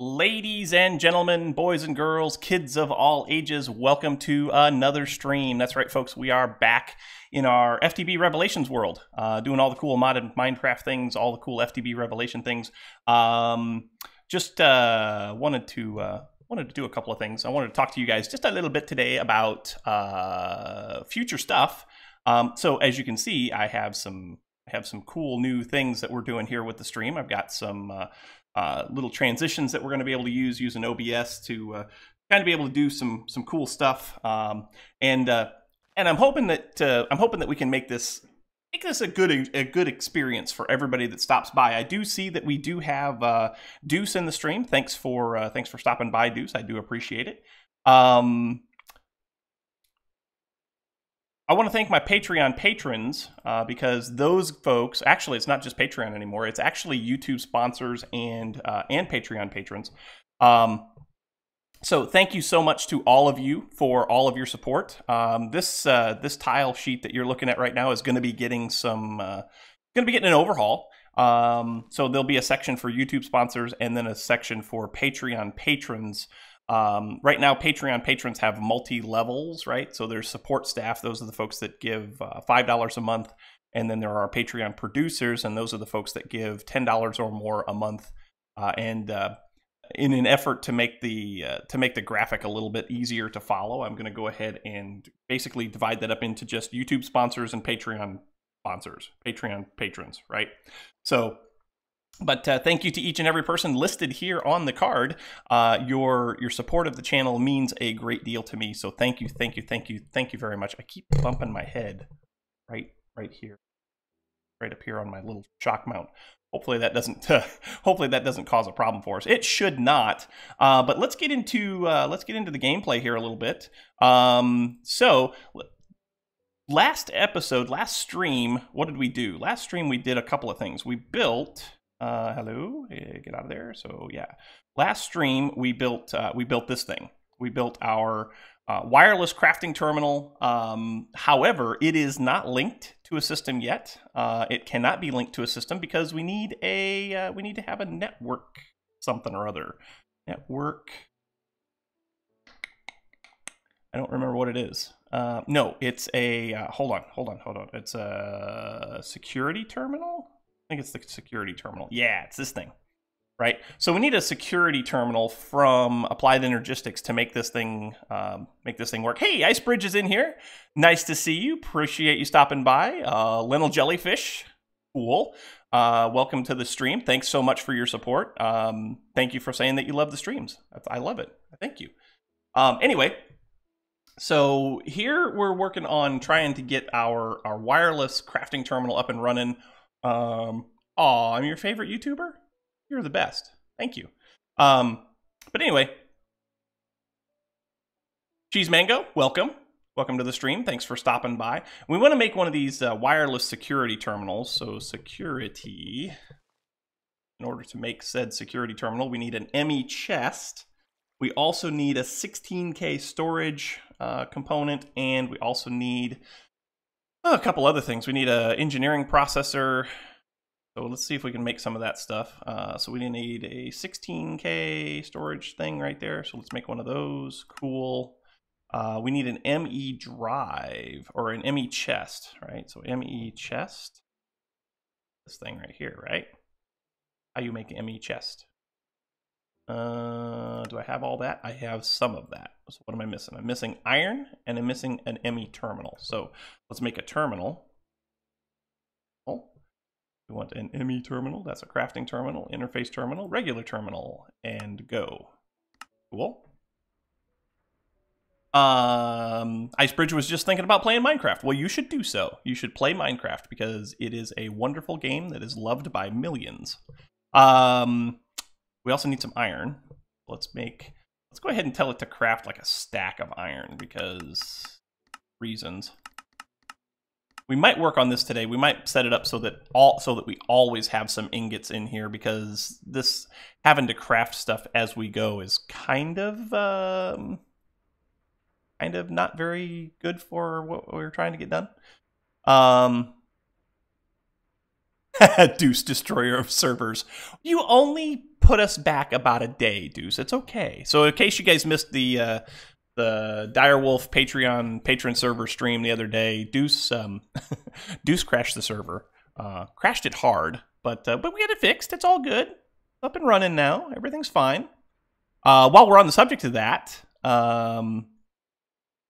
Ladies and gentlemen, boys and girls, kids of all ages, welcome to another stream. That's right, folks. We are back in our FTB Revelations world, doing all the cool modded Minecraft things, all the cool FTB Revelation things. Just wanted to do a couple of things. I wanted to talk to you guys just a little bit today about future stuff. So as you can see, I have some cool new things that we're doing here with the stream. I've got some little transitions that we're going to be able to use using OBS to kind of be able to do some cool stuff. And I'm hoping that we can make this a good experience for everybody that stops by. I do see that we do have Deuce in the stream. Thanks for stopping by, Deuce. I do appreciate it. I want to thank my Patreon patrons because those folks, actually, it's not just Patreon anymore. It's actually YouTube sponsors and Patreon patrons. So thank you so much to all of you for all of your support. This tile sheet that you're looking at right now is going to be getting an overhaul. So there'll be a section for YouTube sponsors and then a section for Patreon patrons. Right now, Patreon patrons have multi-levels, right? So there's support staff. Those are the folks that give $5 a month. And then there are Patreon producers, and those are the folks that give $10 or more a month. In an effort to make the graphic a little bit easier to follow, I'm going to go ahead and basically divide that up into just YouTube sponsors and Patreon sponsors, Patreon patrons, right? So... But thank you to each and every person listed here on the card. Your support of the channel means a great deal to me. So thank you very much. I keep bumping my head right here, right up here on my little shock mount. Hopefully that doesn't cause a problem for us. It should not. But let's get into the gameplay here a little bit. So last stream, what did we do? Last stream we did a couple of things. We built. Hello, get out of there. So yeah, last stream we built this thing. We built our wireless crafting terminal. However, it is not linked to a system yet. It cannot be linked to a system because we need to have a network something or other. Network. I don't remember what it is. No, it's a hold on. It's a security terminal. I think it's the security terminal. Yeah, it's this thing, right? So we need a security terminal from Applied Energistics to make this thing work. Hey, Ice Bridge is in here. Nice to see you. Appreciate you stopping by. Lennel Jellyfish, cool. Welcome to the stream. Thanks so much for your support. Thank you for saying that you love the streams. I love it. Thank you. Anyway, so here we're working on trying to get our wireless crafting terminal up and running. I'm your favorite YouTuber. You're the best. Thank you. But anyway, Cheese Mango, welcome. Welcome to the stream. Thanks for stopping by. We want to make one of these wireless security terminals. So security, in order to make said security terminal, we need an ME chest. We also need a 16K storage component, and we also need a couple other things. We need an engineering processor. So let's see if we can make some of that stuff. So we need a 16K storage thing right there. So let's make one of those. Cool. We need an ME drive or an ME chest, right? So ME chest. This thing right here, right? How you make an ME chest? Do I have all that? I have some of that. So what am I missing? I'm missing iron and I'm missing an ME terminal. So let's make a terminal. We want an ME terminal. That's a crafting terminal, interface terminal, regular terminal, and go. Cool. Icebridge was just thinking about playing Minecraft. Well, you should do so. You should play Minecraft because it is a wonderful game that is loved by millions. We also need some iron. Let's go ahead and tell it to craft like a stack of iron because reasons. We might work on this today. We might set it up so that we always have some ingots in here because this having to craft stuff as we go is kind of not very good for what we're trying to get done. Deuce, destroyer of servers. You only put us back about a day, Deuce. It's okay. So in case you guys missed the Direwolf Patreon patron server stream the other day, Deuce Deuce crashed the server. Crashed it hard, but we had it fixed. It's all good. Up and running now. Everything's fine. While we're on the subject of that,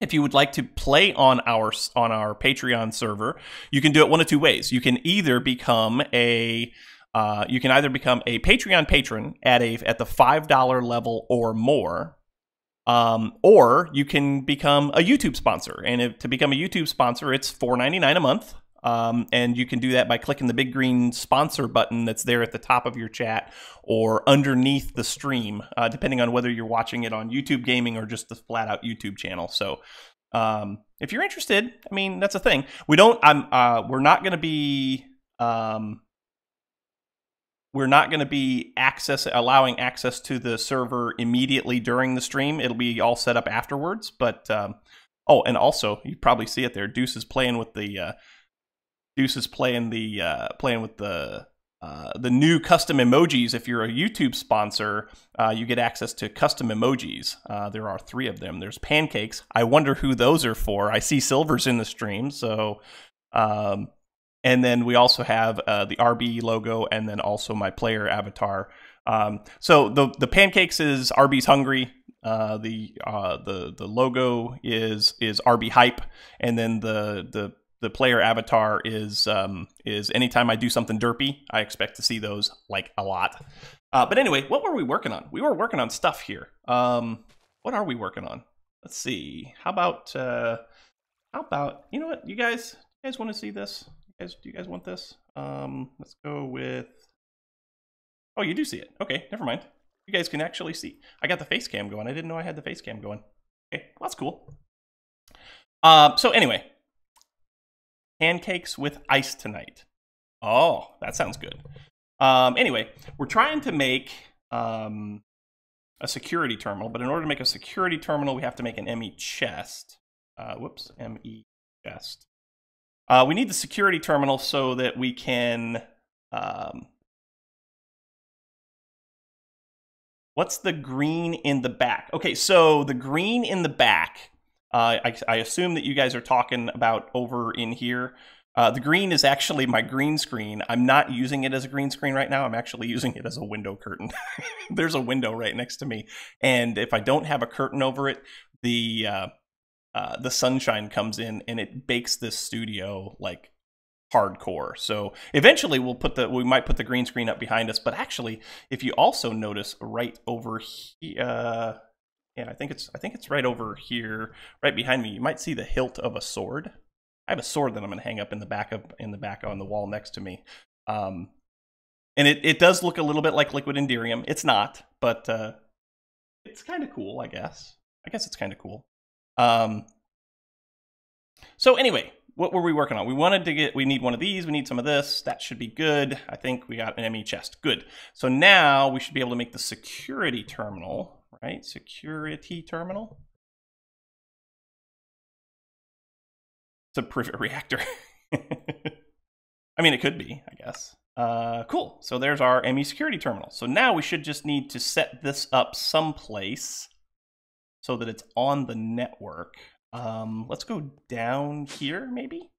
if you would like to play on our Patreon server, you can do it one of two ways. You can either become a Patreon patron at the $5 level or more, or you can become a YouTube sponsor. And to become a YouTube sponsor, it's $4.99 a month. And you can do that by clicking the big green sponsor button that's there at the top of your chat or underneath the stream, depending on whether you're watching it on YouTube Gaming or just the flat out YouTube channel. So, if you're interested, I mean, that's a thing. We're not going to be, allowing access to the server immediately during the stream. It'll be all set up afterwards. But, oh, and also you probably see it there. Deuce is playing with the, the new custom emojis. If you're a YouTube sponsor, you get access to custom emojis. There are 3 of them. There's pancakes. I wonder who those are for. I see Silver's in the stream. So, and then we also have the RB logo, and then also my player avatar. So the pancakes is RB's hungry. The logo is RB hype, and then the player avatar is anytime I do something derpy, I expect to see those like a lot. But anyway, what were we working on? We were working on stuff here. What are we working on? Let's see. How about you know what, you guys want to see this? Do you guys want this? Let's go with. Oh, you do see it. Okay, never mind. You guys can actually see. I got the face cam going. I didn't know I had the face cam going. Okay, well, that's cool. So anyway. Pancakes with ice tonight. Oh, that sounds good. Anyway, we're trying to make a security terminal, but in order to make a security terminal, we have to make an ME chest. ME chest. We need the security terminal so that we can... what's the green in the back? Okay, so the green in the back... I assume that you guys are talking about over in here. The green is actually my green screen. I'm not using it as a green screen right now. I'm actually using it as a window curtain. There's a window right next to me. And if I don't have a curtain over it, the sunshine comes in and it bakes this studio like hardcore. So eventually we might put the green screen up behind us. But actually, if you also notice right over here, yeah, I think it's right over here, right behind me. You might see the hilt of a sword. I have a sword that I'm going to hang up in the back on the wall next to me. And it does look a little bit like liquid Enderium. It's not, but it's kind of cool, I guess. I guess it's kind of cool. So anyway, what were we working on? We need one of these. We need some of this. That should be good. I think we got an ME chest. Good. So now we should be able to make the security terminal. Right, security terminal. It's a privet reactor. I mean, it could be, I guess. Cool. So there's our ME security terminal. So now we should just need to set this up someplace so that it's on the network. Let's go down here, maybe.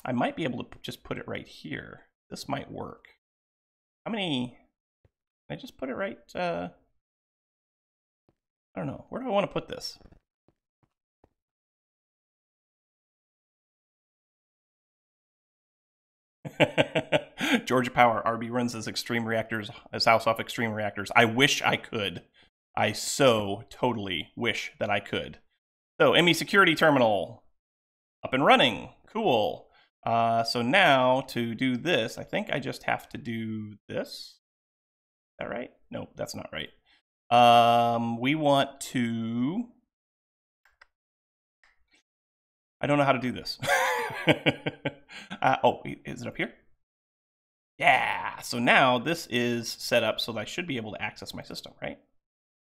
I might be able to just put it right here. This might work. How many? Can I just put it right? I don't know. Where do I want to put this? Georgia Power, RB runs his house off extreme reactors. I wish I could. I so totally wish that I could. So, ME security terminal up and running. Cool. So now to do this, I think I just have to do this. Is that right? No, that's not right. We want to... I don't know how to do this. Oh, is it up here? Yeah, so now this is set up so that I should be able to access my system, right?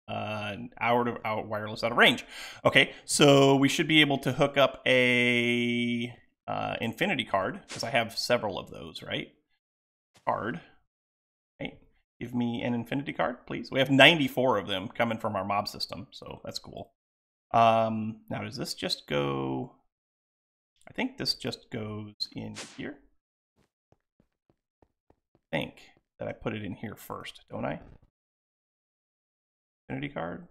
Out wireless out of range. Okay, so we should be able to hook up a infinity card, because I have several of those, right? card. Hey, give me an infinity card, please. We have 94 of them coming from our mob system, so that's cool. Now, does this just go... I think this just goes in here. I think that I put it in here first, don't I? Infinity card?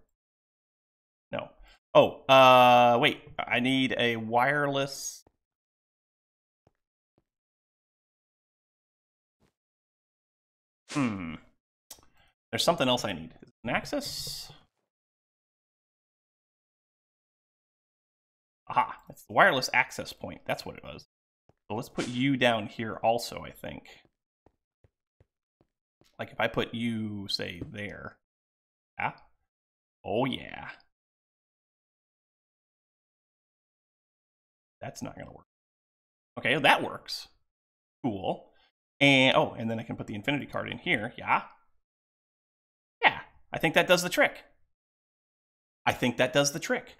No. Oh, wait. I need a wireless... There's something else I need. An access? Aha, it's the wireless access point. That's what it was. So let's put you down here also, I think. Like if I put you, say, there. Yeah? Oh, yeah. That's not going to work. Okay, well, that works. Cool. And, oh, and then I can put the infinity card in here. Yeah? Yeah, I think that does the trick. I think that does the trick.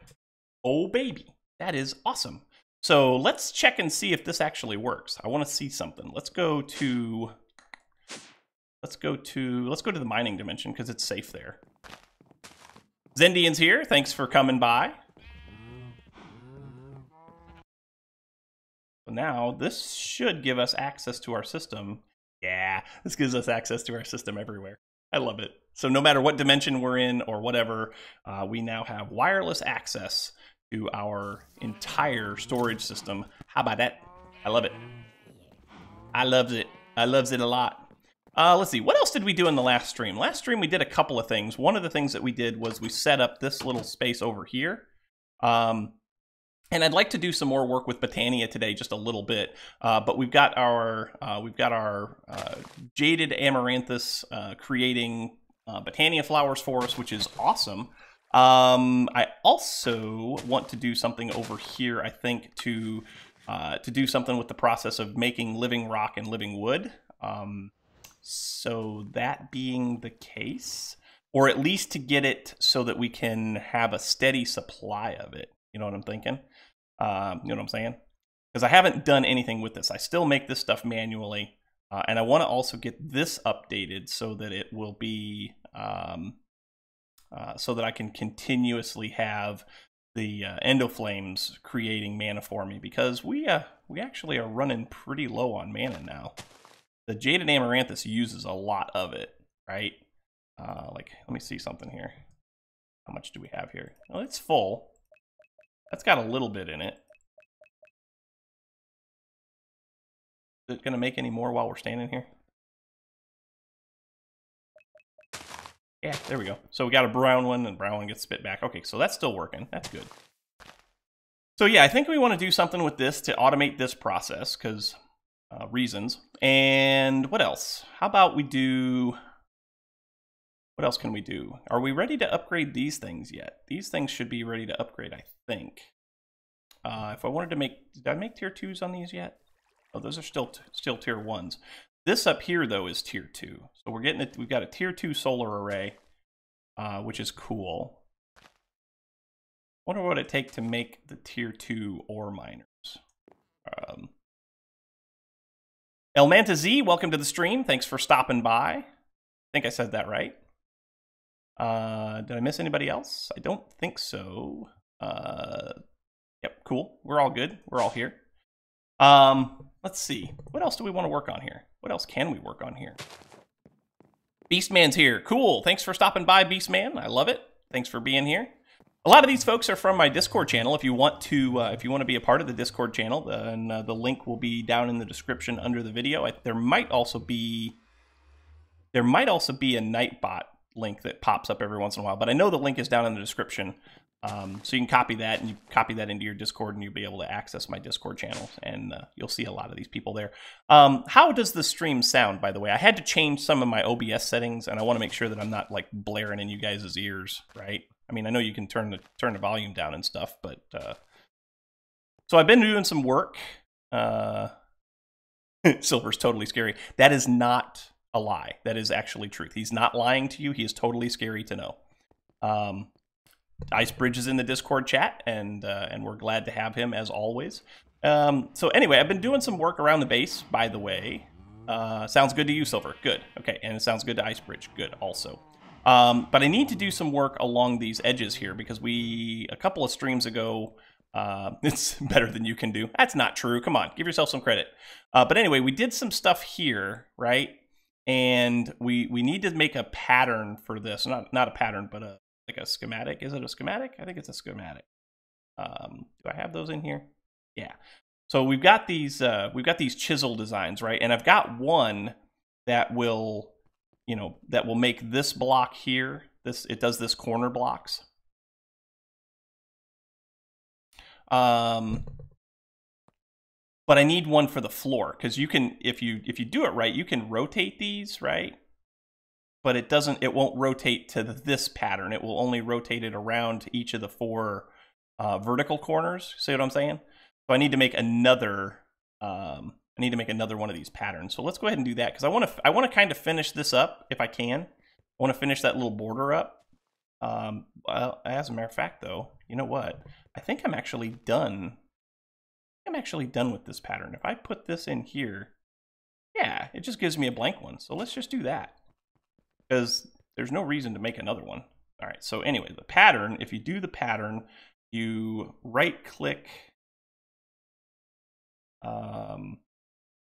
Oh, baby. That is awesome. So let's check and see if this actually works. I want to see something. Let's go to the mining dimension because it's safe there. Zendian's here. Thanks for coming by. So now this should give us access to our system. Yeah, this gives us access to our system everywhere. I love it. So no matter what dimension we're in or whatever, we now have wireless access to our entire storage system. How about that? I love it. I loves it. I loves it a lot. Let's see, what else did we do in the last stream? Last stream we did a couple of things. One of the things that we did was we set up this little space over here. And I'd like to do some more work with Botania today, just a little bit. But we've got our jaded amaranthus creating Botania flowers for us, which is awesome. I also want to do something over here, I think, to do something with the process of making living rock and living wood. So that being the case, or at least to get it so that we can have a steady supply of it. You know what I'm thinking? You know what I'm saying? Because I haven't done anything with this. I still make this stuff manually. And I want to also get this updated so that it will be... so that I can continuously have the endoflames creating mana for me, because we actually are running pretty low on mana now. The jaded amaranthus uses a lot of it, right? Like, let me see something here. How much do we have here? Oh, it's full. That's got a little bit in it. Is it gonna make any more while we're standing here? Yeah, there we go. So we got a brown one, and brown one gets spit back. Okay, so that's still working. That's good. So yeah, I think we want to do something with this to automate this process, because reasons. And what else? How about we do... What else can we do? Are we ready to upgrade these things yet? These things should be ready to upgrade, I think. If I wanted to make... Did I make tier 2s on these yet? Oh, those are still tier 1s. This up here, though, is tier 2. So we're getting it. We've got a tier 2 solar array, which is cool. Wonder what it'd take to make the tier 2 ore miners. Elmanta Z, welcome to the stream. Thanks for stopping by. I think I said that right. Did I miss anybody else? I don't think so. Yep, cool. We're all good. We're all here. Let's see. What else do we want to work on here? What else can we work on here? Beastman's here. Cool. Thanks for stopping by, Beastman. I love it. Thanks for being here. A lot of these folks are from my Discord channel. If you want to be a part of the Discord channel, then the link will be down in the description under the video. There might also be a Nightbot link that pops up every once in a while, but I know the link is down in the description. So you can copy that, and you copy that into your Discord, and you'll be able to access my Discord channel, and you'll see a lot of these people there. How does the stream sound, by the way? I had to change some of my OBS settings, and I want to make sure that I'm not like blaring in you guys' ears, right? I mean, I know you can turn the volume down and stuff, but so I've been doing some work. Silver's totally scary. That is not a lie. That is actually truth. He's not lying to you. He is totally scary to know. Icebridge is in the Discord chat, and we're glad to have him as always. So anyway, I've been doing some work around the base, by the way. Sounds good to you, Silver. Good. Okay, and it sounds good to Icebridge. Good, also. But I need to do some work along these edges here because a couple of streams ago, it's better than you can do. That's not true. Come on, give yourself some credit. But anyway, we did some stuff here, right? And we need to make a pattern for this. Not a pattern, but like a schematic. Is it a schematic? I think it's a schematic. Do I have those in here? Yeah. So we've got these chisel designs, right? And I've got one that will, that will make this block here. It does this corner blocks. But I need one for the floor because you can, if you do it right, you can rotate these, right? But it won't rotate to this pattern. It will only rotate it around each of the 4 vertical corners. See what I'm saying? So I need to make another. I need to make another one of these patterns. So let's go ahead and do that because I want to kind of finish this up if I can. I want to finish that little border up. Well, as a matter of fact, though, you know what? I think I'm actually done. I'm actually done with this pattern. If I put this in here, yeah, it just gives me a blank one. So let's just do that because there's no reason to make another one. All right. So anyway, the pattern. If you do the pattern, you right-click.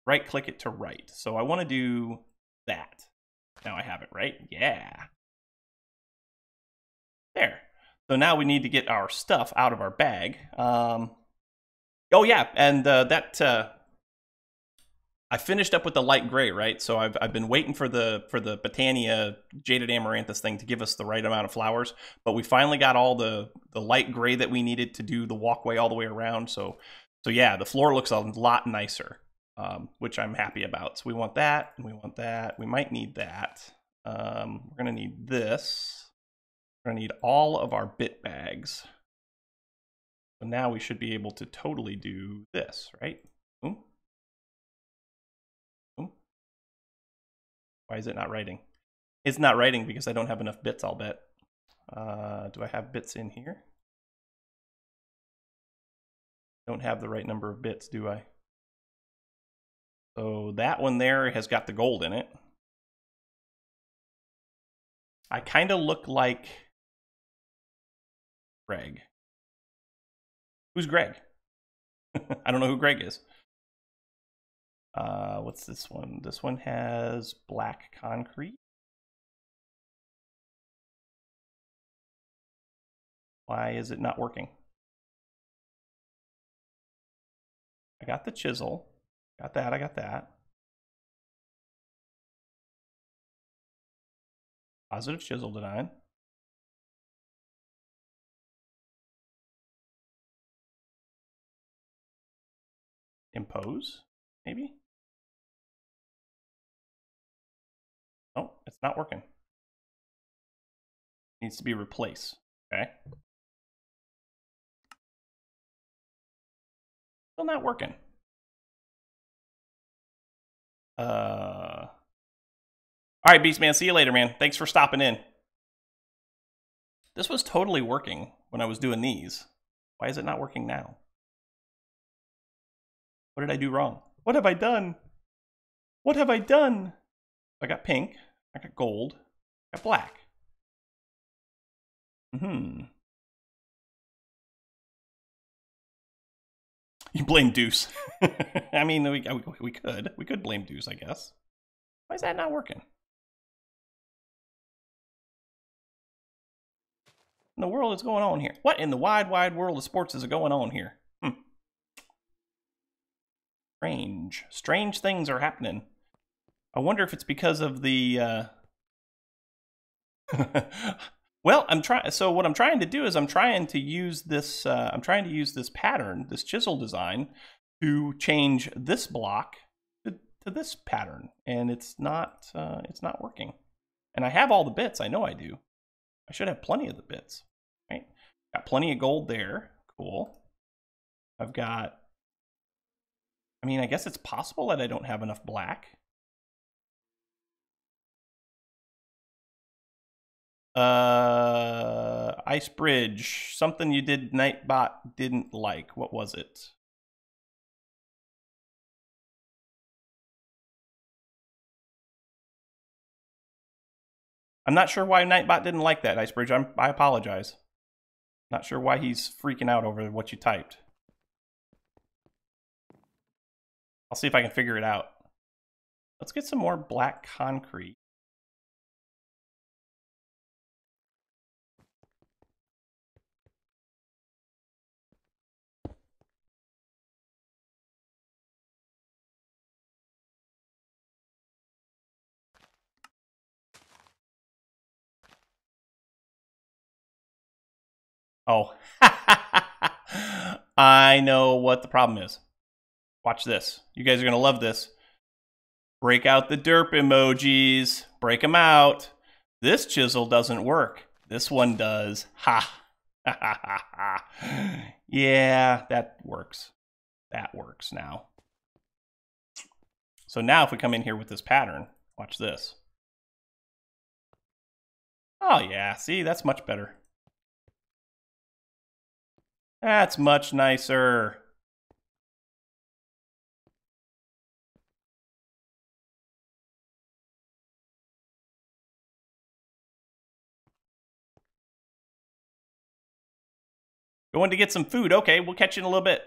Right-click it to right. So I want to do that. Now I have it, right? Yeah. There. So now we need to get our stuff out of our bag. Oh yeah, and I finished up with the light gray, right? So I've been waiting for the Botania Jaded Amaranthus thing to give us the right amount of flowers, but we finally got all the light gray that we needed to do the walkway all the way around. So yeah, the floor looks a lot nicer, which I'm happy about. So we want that, and we want that. We might need that. We're gonna need this. We're gonna need all of our bit bags. So now we should be able to totally do this, right? Boom. Boom. Why is it not writing? It's not writing because I don't have enough bits, I'll bet. Do I have bits in here? Don't have the right number of bits, do I? So that one there has got the gold in it. I kind of look like Greg. Who's Greg? I don't know who Greg is. What's this one? This one has black concrete. Why is it not working? I got the chisel. Got that, I got that. Positive chisel design. Impose, maybe? Oh, it's not working. Needs to be replaced, okay? Still not working. All right, Beastman, see you later, man. Thanks for stopping in. This was totally working when I was doing these. Why is it not working now? What did I do wrong? What have I done? What have I done? I got pink, I got gold, I got black. You blame Deuce. I mean, we could blame Deuce, I guess. Why is that not working? In the world is going on here? What in the wide world of sports is going on here? Strange things are happening. I wonder if it's because of the well, so what I'm trying to do is I'm trying to use this pattern, this chisel design, to change this block to this pattern, and it's not working. And I have all the bits. I know I do. I should have plenty of the bits, right? Got plenty of gold there. Cool. I've got. I mean, I guess it's possible that I don't have enough black. Ice Bridge, something you did Nightbot didn't like. What was it? I'm not sure why Nightbot didn't like that, Icebridge. I apologize. Not sure why he's freaking out over what you typed. I'll see if I can figure it out. Let's get some more black concrete. Oh, I know what the problem is. Watch this. You guys are going to love this. Break out the derp emojis. Break them out. This chisel doesn't work. This one does. Ha. Yeah, that works. That works now. So now if we come in here with this pattern, watch this. Oh yeah, see, that's much better. That's much nicer. Going to get some food. Okay, we'll catch you in a little bit.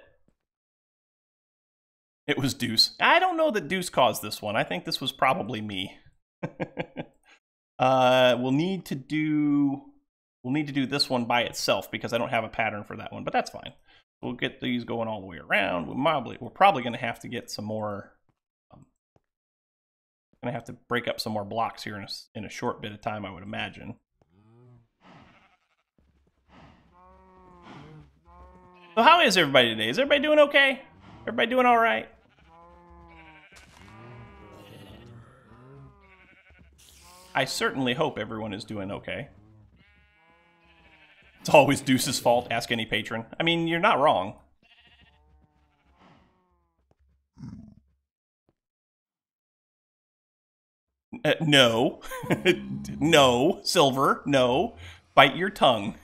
It was Deuce. I don't know that Deuce caused this one. I think this was probably me. We'll need to do this one by itself because I don't have a pattern for that one, but that's fine. We'll get these going all the way around. We're probably going to have to get some more. Going to have to break up some more blocks here in a short bit of time, I would imagine. So how is everybody today? Is everybody doing okay? Everybody doing all right? I certainly hope everyone is doing okay. It's always Deuce's fault. Ask any patron. I mean, you're not wrong. No. No. Silver. No. Bite your tongue.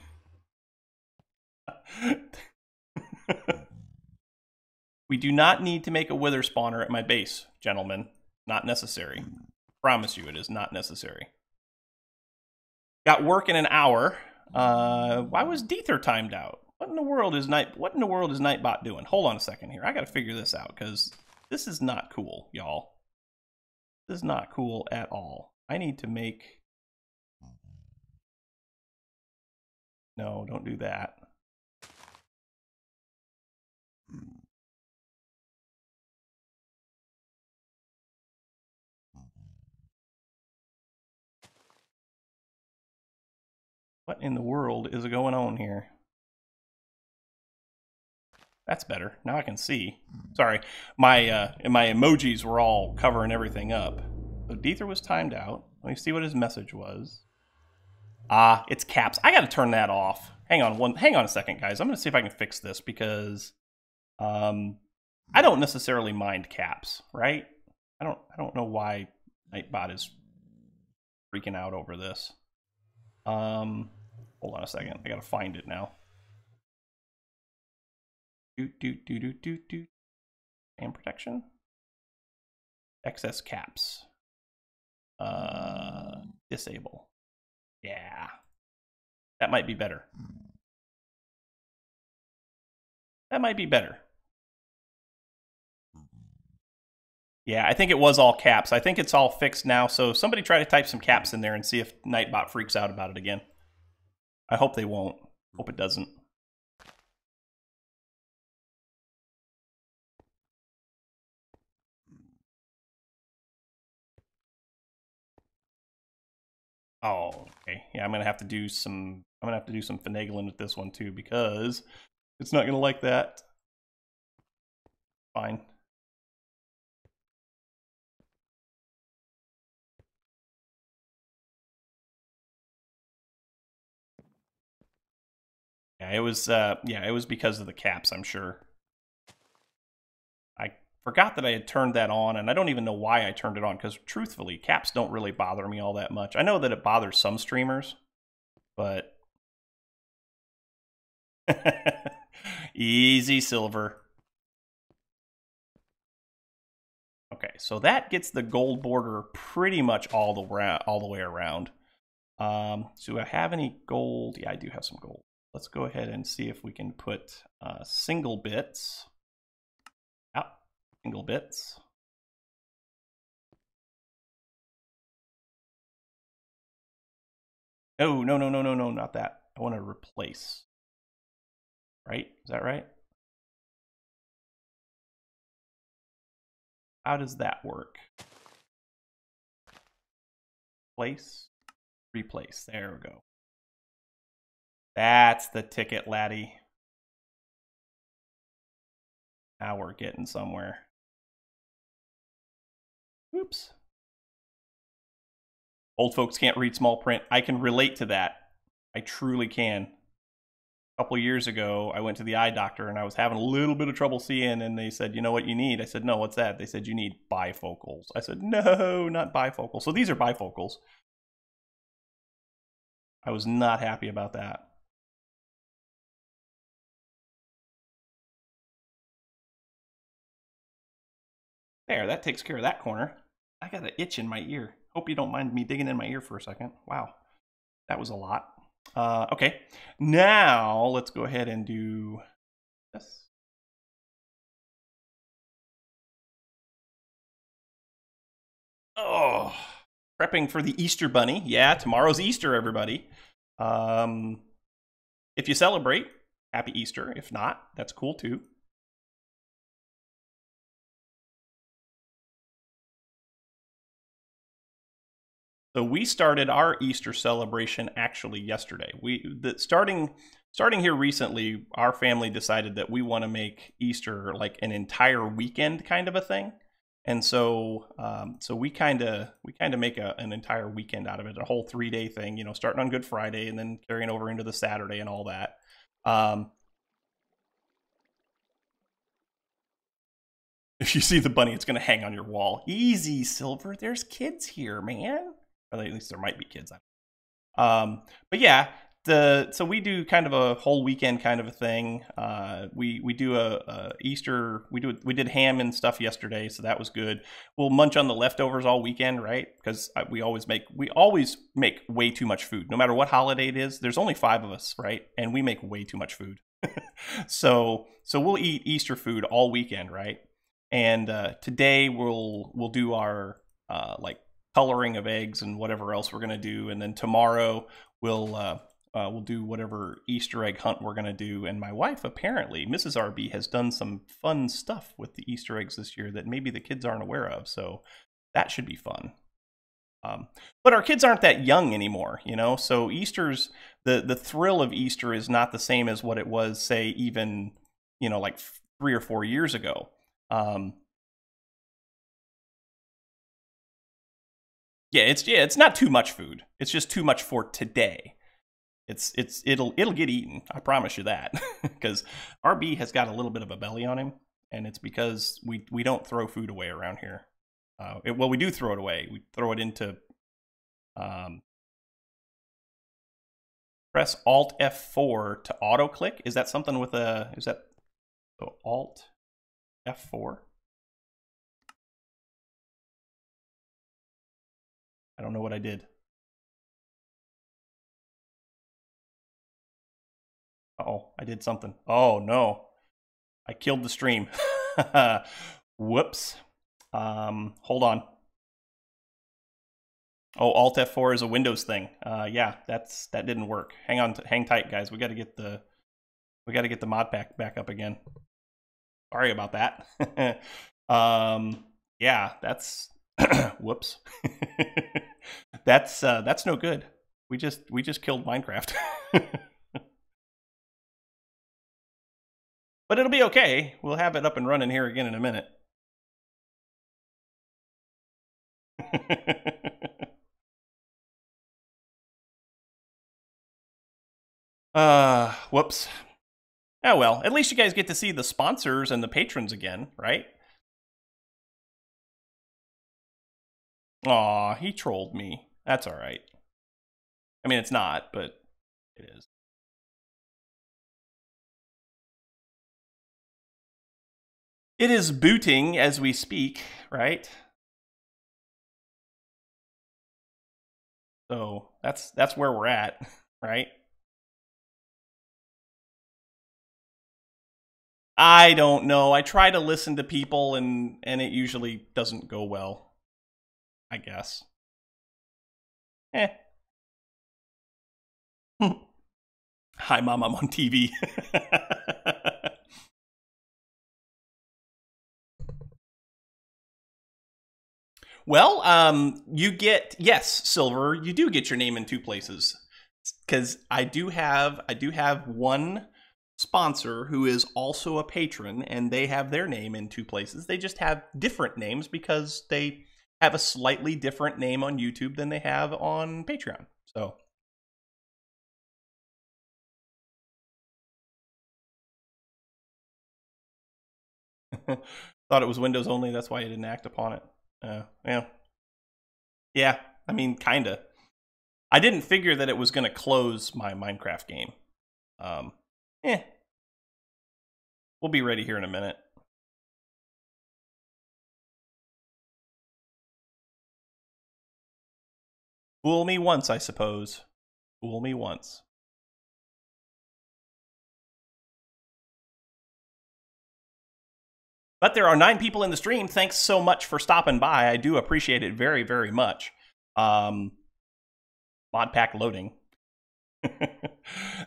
We do not need to make a wither spawner at my base, gentlemen. Not necessary. Promise you it is not necessary. Got work in an hour. Why was Deether timed out? What in the world is Nightbot doing? Hold on a second here. I gotta figure this out because this is not cool, y'all. This is not cool at all. I need to make... No, don't do that. What in the world is going on here? That's better. Now I can see. Sorry, my emojis were all covering everything up. So Deether was timed out. Let me see what his message was. Ah, it's caps. I got to turn that off. Hang on a second, guys. I'm going to see if I can fix this because I don't necessarily mind caps, right? I don't know why Nightbot is freaking out over this. Hold on a second. I got to find it now. And protection. Excess caps. Disable. Yeah. That might be better. That might be better. Yeah, I think it was all caps. I think it's all fixed now. So somebody try to type some caps in there and see if Nightbot freaks out about it again. I hope they won't. Hope it doesn't. Oh, okay. Yeah, I'm gonna have to do some finagling with this one too because it's not gonna like that. Fine. Yeah, it was because of the caps, I'm sure. I forgot that I had turned that on, and I don't even know why I turned it on, because truthfully, caps don't really bother me all that much. I know that it bothers some streamers, but... Easy, Silver. Okay, so that gets the gold border pretty much all the way around. Do I have any gold? Yeah, I do have some gold. Let's go ahead and see if we can put single bits. Yep, single bits. Oh, no, no, no, no, no, not that. I want to replace. Right? Is that right? How does that work? Place, replace. There we go. That's the ticket, laddie. Now we're getting somewhere. Oops. Old folks can't read small print. I can relate to that. I truly can. A couple of years ago, I went to the eye doctor and I was having a little bit of trouble seeing, and they said, you know what you need? I said, no, what's that? They said, you need bifocals. I said, no, not bifocals. So these are bifocals. I was not happy about that. There, that takes care of that corner. I got an itch in my ear. Hope you don't mind me digging in my ear for a second. Wow, that was a lot. Okay, now let's go ahead and do this. Oh, prepping for the Easter Bunny. Yeah, tomorrow's Easter, everybody. If you celebrate, happy Easter. If not, that's cool too. So we started our Easter celebration actually yesterday. Starting here recently, our family decided that we want to make Easter like an entire weekend kind of a thing, and so we kind of make an entire weekend out of it, a whole 3-day thing. You know, starting on Good Friday and then carrying over into the Saturday and all that. If you see the bunny, it's going to hang on your wall. Easy, Silver. There's kids here, man. Or at least there might be kids. But yeah, so we do kind of a whole weekend kind of a thing. We do a Easter. We did ham and stuff yesterday, so that was good. We'll munch on the leftovers all weekend, right? Because we always make way too much food. No matter what holiday it is, there's only 5 of us, right? And we make way too much food. So we'll eat Easter food all weekend, right? And today we'll do our like coloring of eggs and whatever else we're gonna do, and then tomorrow we'll do whatever Easter egg hunt we're gonna do. And my wife, apparently, Mrs. RB, has done some fun stuff with the Easter eggs this year that maybe the kids aren't aware of, so that should be fun. But our kids aren't that young anymore, you know. So Easter's the thrill of Easter is not the same as what it was, say, even like 3 or 4 years ago. Yeah, it's not too much food. It's just too much for today. It'll get eaten. I promise you that, because RB has got a little bit of a belly on him, and it's because we don't throw food away around here. Well, we do throw it away. We throw it into press Alt F4 to auto click. Is that something with a? Is that Alt F4? I don't know what I did. Uh-oh, I did something. Oh no, I killed the stream. Whoops. Hold on. Oh, Alt F4 is a Windows thing. Yeah, that didn't work. Hang tight, guys. We got to get the mod pack back up again. Sorry about that. Yeah, that's whoops. That's no good. We just killed Minecraft. But it'll be okay. We'll have it up and running here again in a minute. Whoops. Oh well, at least you guys get to see the sponsors and the patrons again, right? Aw, he trolled me. That's all right. I mean, it's not, but it is. It is booting as we speak, right? So That's where we're at, right? I don't know. I try to listen to people, and it usually doesn't go well, I guess. Eh. Hi, Mom, I'm on TV. Well, you get, yes, Silver, you do get your name in two places. Because I do have one sponsor who is also a patron, and they have their name in two places. They just have different names because they have a slightly different name on YouTube than they have on Patreon. So thought it was Windows only. That's why you didn't act upon it. Yeah, yeah. I mean, kinda. I didn't figure that it was going to close my Minecraft game. Um, eh. We'll be ready here in a minute. Fool me once, I suppose. Fool me once. But there are 9 people in the stream. Thanks so much for stopping by. I do appreciate it very, very much. Mod pack loading.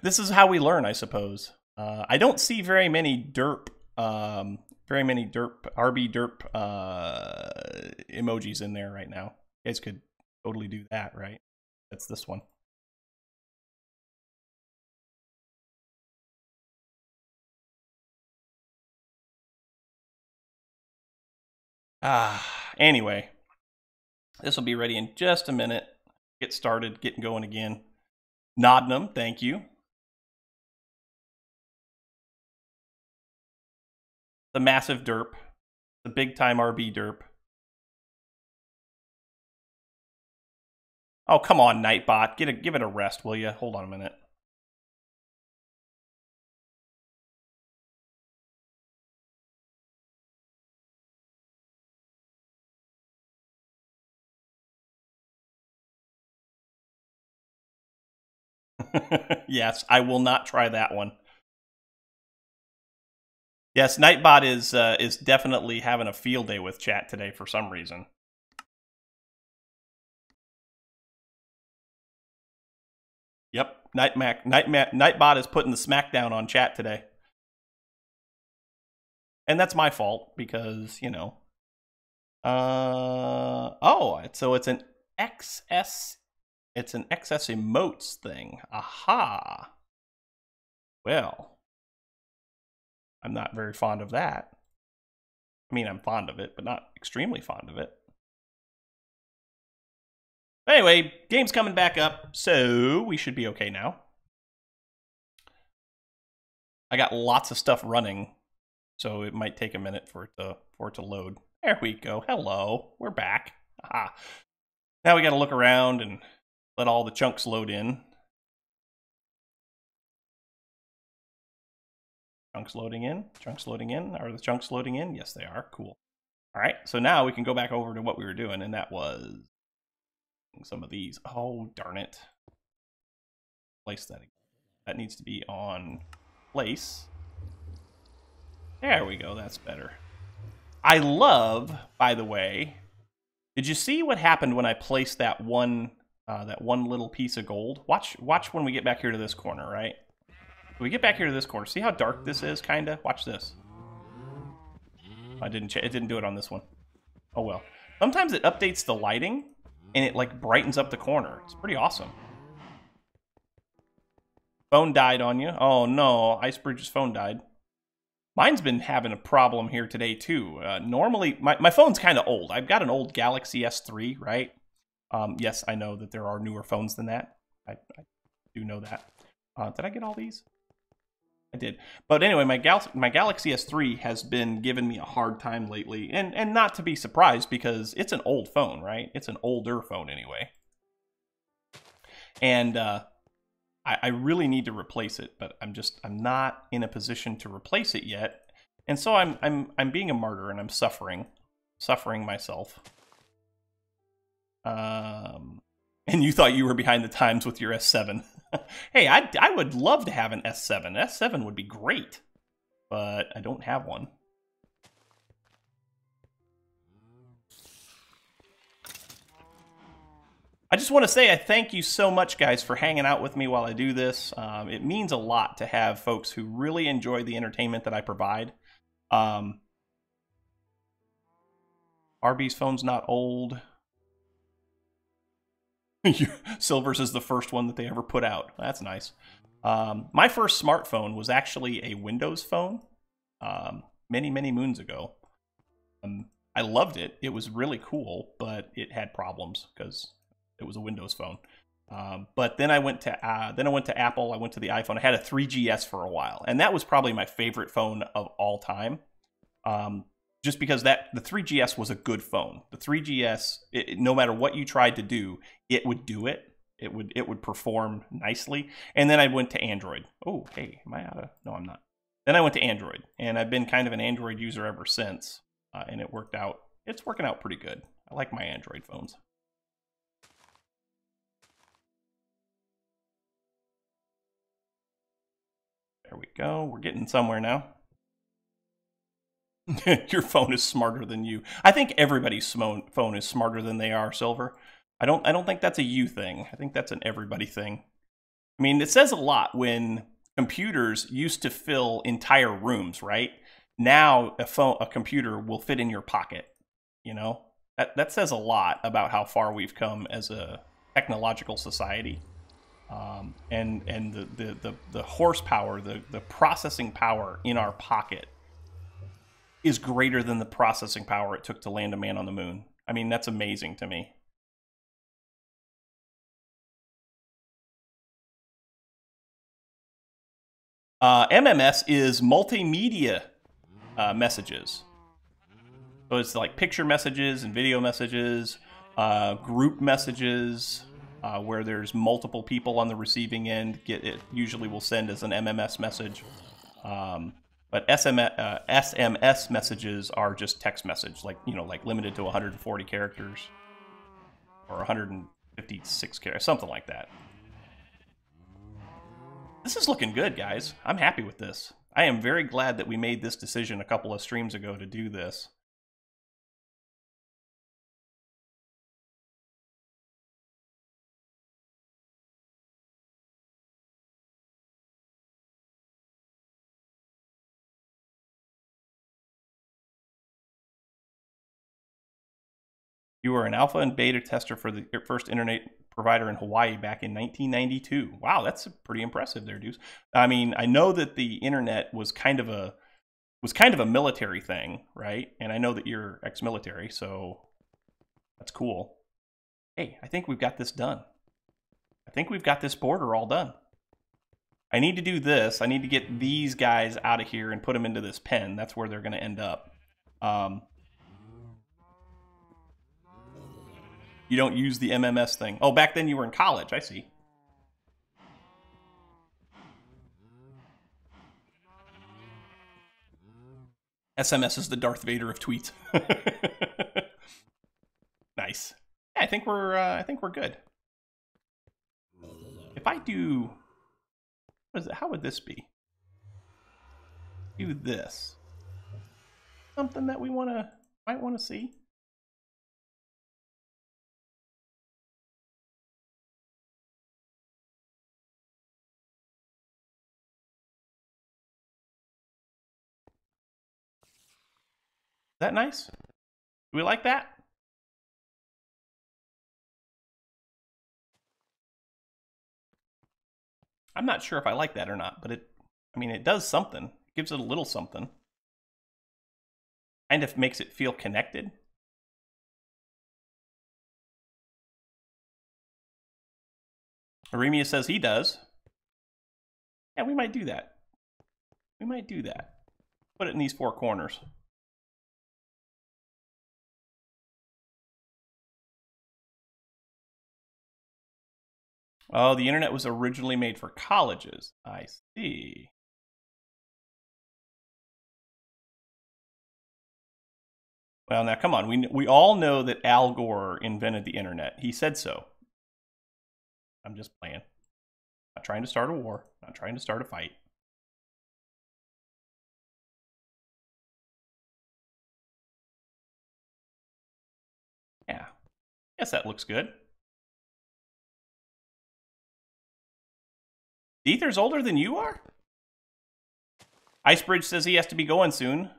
This is how we learn, I suppose. I don't see very many derp, RB derp emojis in there right now. You guys could totally do that, right? That's this one. Anyway, this will be ready in just a minute. Get started, getting going again. Nodnum, thank you. The massive derp, the big time RB derp. Oh, come on, Nightbot. Give it a rest, will you? Hold on a minute. Yes, I will not try that one. Yes, Nightbot is definitely having a field day with chat today for some reason. Yep, Nightbot is putting the smackdown on chat today. And that's my fault because, you know. Oh, so it's an XS emotes thing. Aha. Well, I'm not very fond of that. I mean, I'm fond of it, but not extremely fond of it. Anyway, game's coming back up, so we should be okay now. I got lots of stuff running, so it might take a minute for it to load. There we go. Hello, we're back. Aha. Now we got to look around and let all the chunks load in. Chunks loading in. Chunks loading in. Are the chunks loading in? Yes, they are. Cool. All right, so now we can go back over to what we were doing, and that was some of these. Oh, darn it. Place that again. That needs to be on place. There we go. That's better. I love, by the way, did you see what happened when I placed that one little piece of gold? Watch when we get back here to this corner, right? When we get back here to this corner, see how dark this is, kinda? Watch this. It didn't do it on this one. Oh well. Sometimes it updates the lighting, and it like brightens up the corner. It's pretty awesome. Phone died on you. Oh no, Icebridge's phone died. Mine's been having a problem here today too. Normally, my phone's kind of old. I've got an old Galaxy S3, right? Yes, I know that there are newer phones than that. I do know that. Did I get all these? I did. But anyway, my Galaxy S3 has been giving me a hard time lately. And not to be surprised because it's an old phone, right? It's an older phone anyway. And I really need to replace it, but I'm not in a position to replace it yet. And so I'm being a martyr and I'm suffering myself. And you thought you were behind the times with your S7. Hey, I would love to have an S7. S7 would be great, but I don't have one. I just want to say I thank you so much, guys, for hanging out with me while I do this. It means a lot to have folks who really enjoy the entertainment that I provide. RB's phone's not old. Silver's is the first one that they ever put out. That's nice. My first smartphone was actually a Windows phone many, many moons ago. I loved it. It was really cool, but it had problems because it was a Windows phone. But then I went to Apple. I went to the iPhone. I had a 3GS for a while, and that was probably my favorite phone of all time. Just because the 3GS was a good phone. The 3GS, no matter what you tried to do, it would do it. It would perform nicely. And then I went to Android. Oh, hey, am I out of? No, I'm not. Then I went to Android, and I've been kind of an Android user ever since. And it worked out. It's working out pretty good. I like my Android phones. There we go. We're getting somewhere now. Your phone is smarter than you. I think everybody's phone is smarter than they are, Silver. I don't think that's a you thing. I think that's an everybody thing. I mean, it says a lot when computers used to fill entire rooms, right? Now a computer will fit in your pocket. You know, that says a lot about how far we've come as a technological society. And the horsepower, the processing power in our pocket is greater than the processing power it took to land a man on the moon. I mean, that's amazing to me. MMS is multimedia messages. So it's like picture messages and video messages, group messages, where there's multiple people on the receiving end. It usually will send as an MMS message. But SMS messages are just text message, like limited to 140 characters or 156 characters, something like that. This is looking good, guys. I'm happy with this. I am very glad that we made this decision a couple of streams ago to do this. You were an alpha and beta tester for the first internet provider in Hawaii back in 1992. Wow, that's pretty impressive there, dudes. I mean, I know that the internet was kind of a military thing, right? And I know that you're ex-military, so that's cool. Hey, I think we've got this done. I think we've got this border all done. I need to do this. I need to get these guys out of here and put them into this pen. That's where they're going to end up. You don't use the MMS thing. Oh, back then you were in college. I see. SMS is the Darth Vader of tweets. Nice. Yeah, I think we're good. If I do, what is it? How would this be? Do this. Something that we might want to see. Is that nice? Do we like that? I'm not sure if I like that or not, but it does something. It gives it a little something. Kind of makes it feel connected. Aremia says he does. Yeah, we might do that. We might do that. Put it in these four corners. Oh, the internet was originally made for colleges. I see. Well, now come on. We all know that Al Gore invented the internet. He said so. I'm just playing. Not trying to start a war. Not trying to start a fight. Yeah. Guess that looks good. Ether's older than you are? Icebridge says he has to be going soon.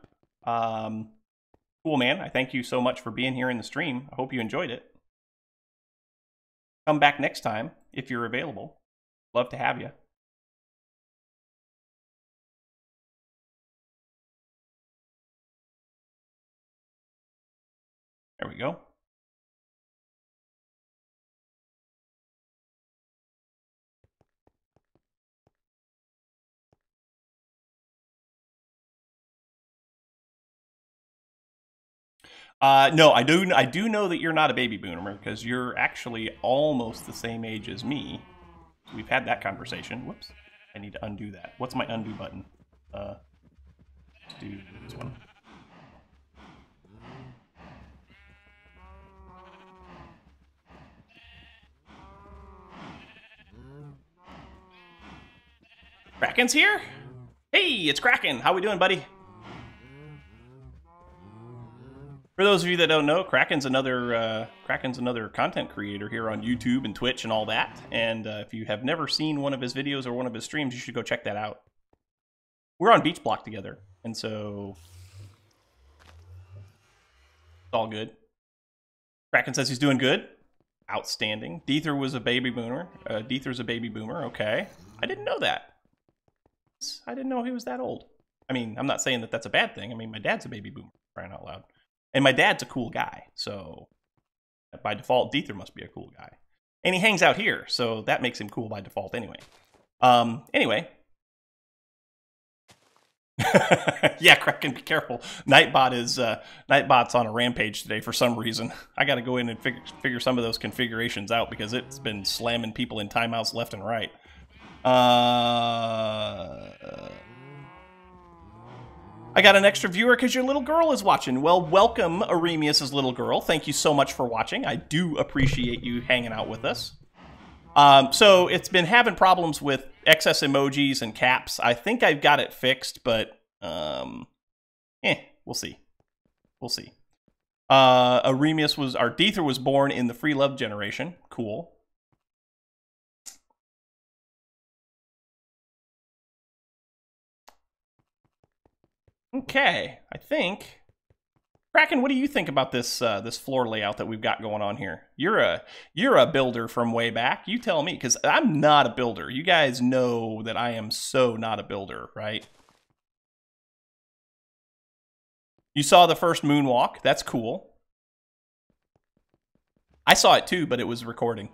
Cool, man. I thank you so much for being here in the stream. I hope you enjoyed it. Come back next time if you're available. Love to have you. There we go. No, I do know that you're not a baby boomer because you're actually almost the same age as me. We've had that conversation. Whoops. I need to undo that. What's my undo button? Let's do this one. Kraken's here? Hey, it's Kraken. How we doing, buddy? For those of you that don't know, Kraken's another content creator here on YouTube and Twitch and all that. And if you have never seen one of his videos or one of his streams, you should go check that out. We're on Beach Block together, and so it's all good. Kraken says he's doing good. Outstanding. Deether was a baby boomer. Deether's a baby boomer. Okay, I didn't know that. I didn't know he was that old. I mean, I'm not saying that that's a bad thing. I mean, my dad's a baby boomer, crying out loud. And my dad's a cool guy, so by default, Deether must be a cool guy. And he hangs out here, so that makes him cool by default anyway. Anyway. Yeah, Kraken, be careful. Nightbot's on a rampage today for some reason. I got to go in and figure some of those configurations out because it's been slamming people in timeouts left and right. I got an extra viewer because your little girl is watching. Well, welcome, Aremius' little girl. Thank you so much for watching. I do appreciate you hanging out with us. So it's been having problems with excess emojis and caps. I think I've got it fixed, but we'll see. We'll see. Deether was born in the free love generation. Cool. Okay, I think. Kraken, what do you think about this this floor layout that we've got going on here? You're a builder from way back. You tell me, because I'm not a builder. You guys know that I am so not a builder, right? You saw the first moonwalk. That's cool. I saw it too, but it was recording.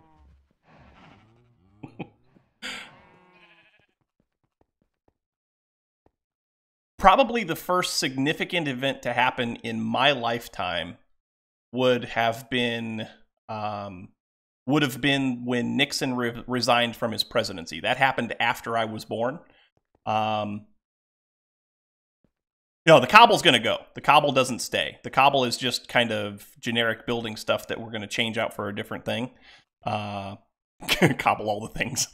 Probably the first significant event to happen in my lifetime would have been when Nixon resigned from his presidency. That happened after I was born. No, the cobble's going to go. The cobble doesn't stay. The cobble is just kind of generic building stuff that we're going to change out for a different thing. Cobble all the things.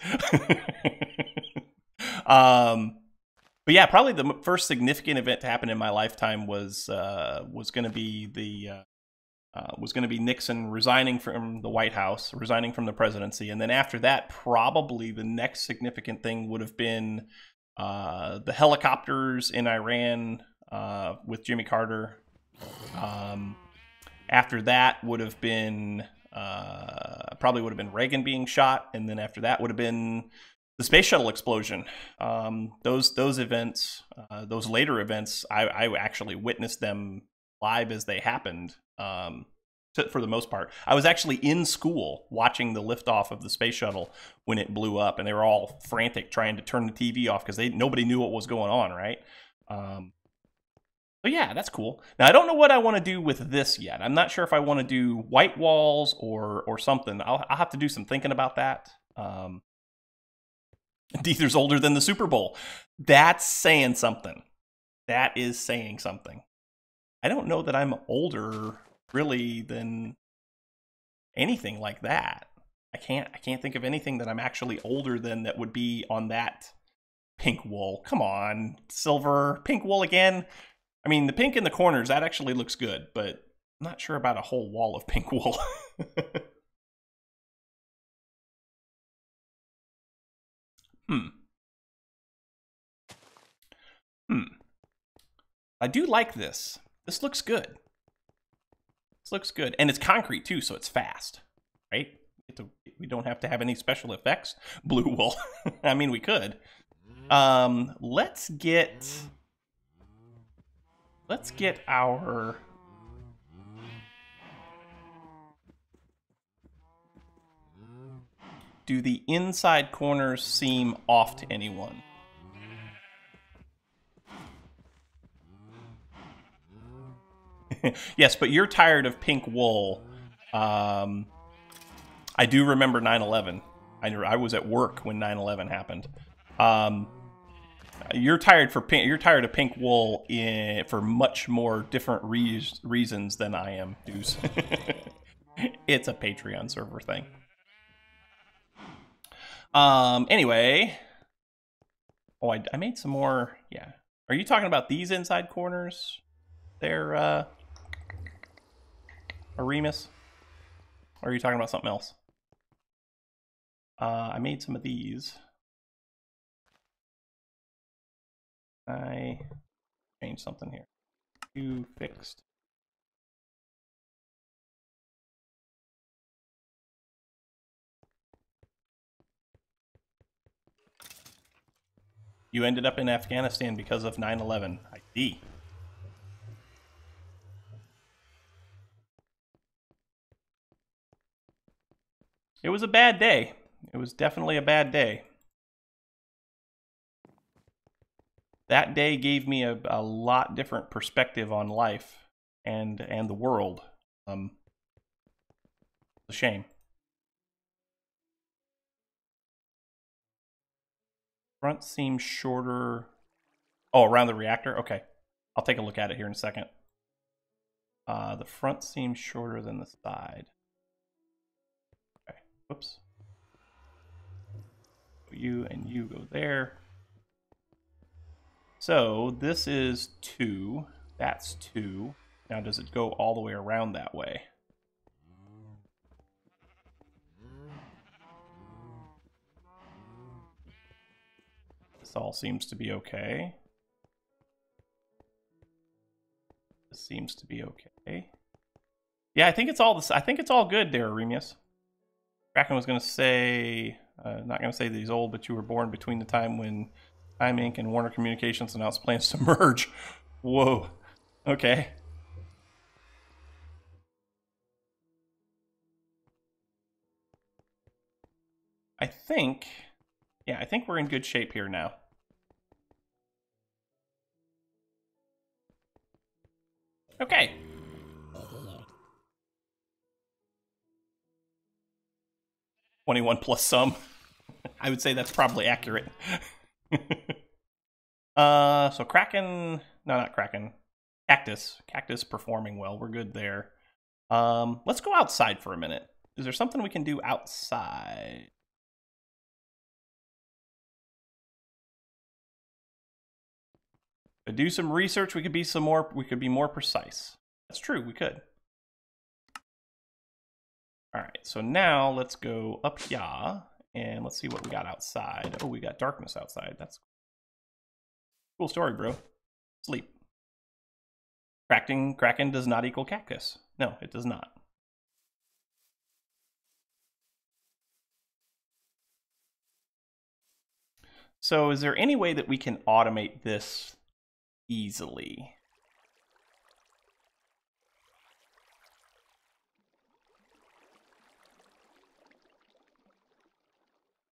But yeah, probably the first significant event to happen in my lifetime was going to be Nixon resigning from the White House, resigning from the presidency, and then after that, probably the next significant thing would have been the helicopters in Iran with Jimmy Carter. After that would have been probably would have been Reagan being shot, and then after that would have been the space shuttle explosion. Those events, those later events, I actually witnessed them live as they happened. For the most part, I was actually in school watching the liftoff of the space shuttle when it blew up, and they were all frantic trying to turn the TV off because nobody knew what was going on, right? But yeah, that's cool. Now I don't know what I want to do with this yet. I'm not sure if I want to do white walls or something. I'll have to do some thinking about that. Deether's older than the Super Bowl. That's saying something. That is saying something. I don't know that I'm older, really, than anything like that. I can't think of anything that I'm actually older than that would be on that pink wool. Come on, silver, pink wool again. I mean, the pink in the corners, that actually looks good, but I'm not sure about a whole wall of pink wool. I do like this. This looks good. This looks good. And it's concrete too, so it's fast, right? We don't have to have any special effects. Blue wool. I mean, we could. Let's get our... Do the inside corners seem off to anyone? Yes, but you're tired of pink wool. I do remember 9/11. I was at work when 9/11 happened. You're tired of pink wool for much more different reasons than I am, Deuce. It's a Patreon server thing. Anyway. Oh, I made some more. Yeah. Are you talking about these inside corners? They're, Remus? Or are you talking about something else? I made some of these. I changed something here. You fixed. You ended up in Afghanistan because of 9/11. I see. It was a bad day. It was definitely a bad day. That day gave me a lot different perspective on life and the world. It's a shame. Front seems shorter. Oh, around the reactor? Okay. I'll take a look at it here in a second. The front seems shorter than the side. Okay. Whoops. You and you go there. So this is 2. That's 2. Now does it go all the way around that way? This all seems to be okay. This seems to be okay. Yeah, I think it's all good there, Remus. Kraken was going to say, not going to say that he's old, but you were born between the time when Time Inc. and Warner Communications announced plans to merge. Whoa. Okay. I think we're in good shape here now. Okay. $21 plus some. I would say that's probably accurate. So Kraken, no, not Kraken. Cactus performing well. We're good there. Let's go outside for a minute. Is there something we can do outside? To do some research, we could be more precise. That's true, we could. All right, so now let's go up here and let's see what we got outside. Oh, we got darkness outside. That's cool story, bro. Sleep. Kraken does not equal cactus. No, it does not. So is there any way that we can automate this easily?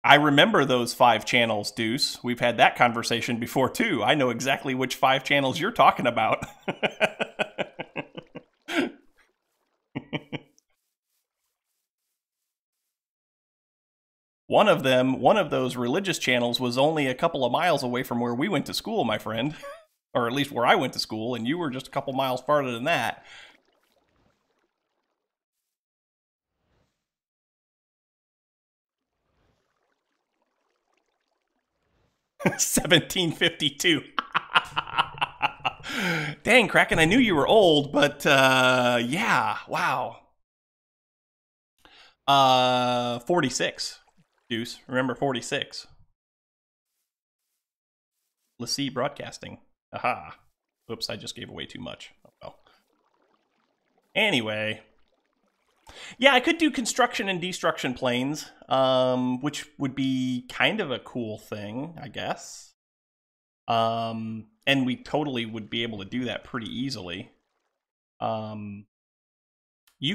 I remember those 5 channels, Deuce. We've had that conversation before, too. I know exactly which 5 channels you're talking about. One of those religious channels was only a couple of miles away from where we went to school, my friend. Or at least where I went to school, and you were just a couple miles farther than that. 1752. Dang, Kraken, I knew you were old, but yeah, wow. 46. Deuce, remember 46. Lassie Broadcasting. Aha. Oops, I just gave away too much. Oh well. Anyway. Yeah, I could do construction and destruction planes, which would be kind of a cool thing, I guess. And we totally would be able to do that pretty easily. You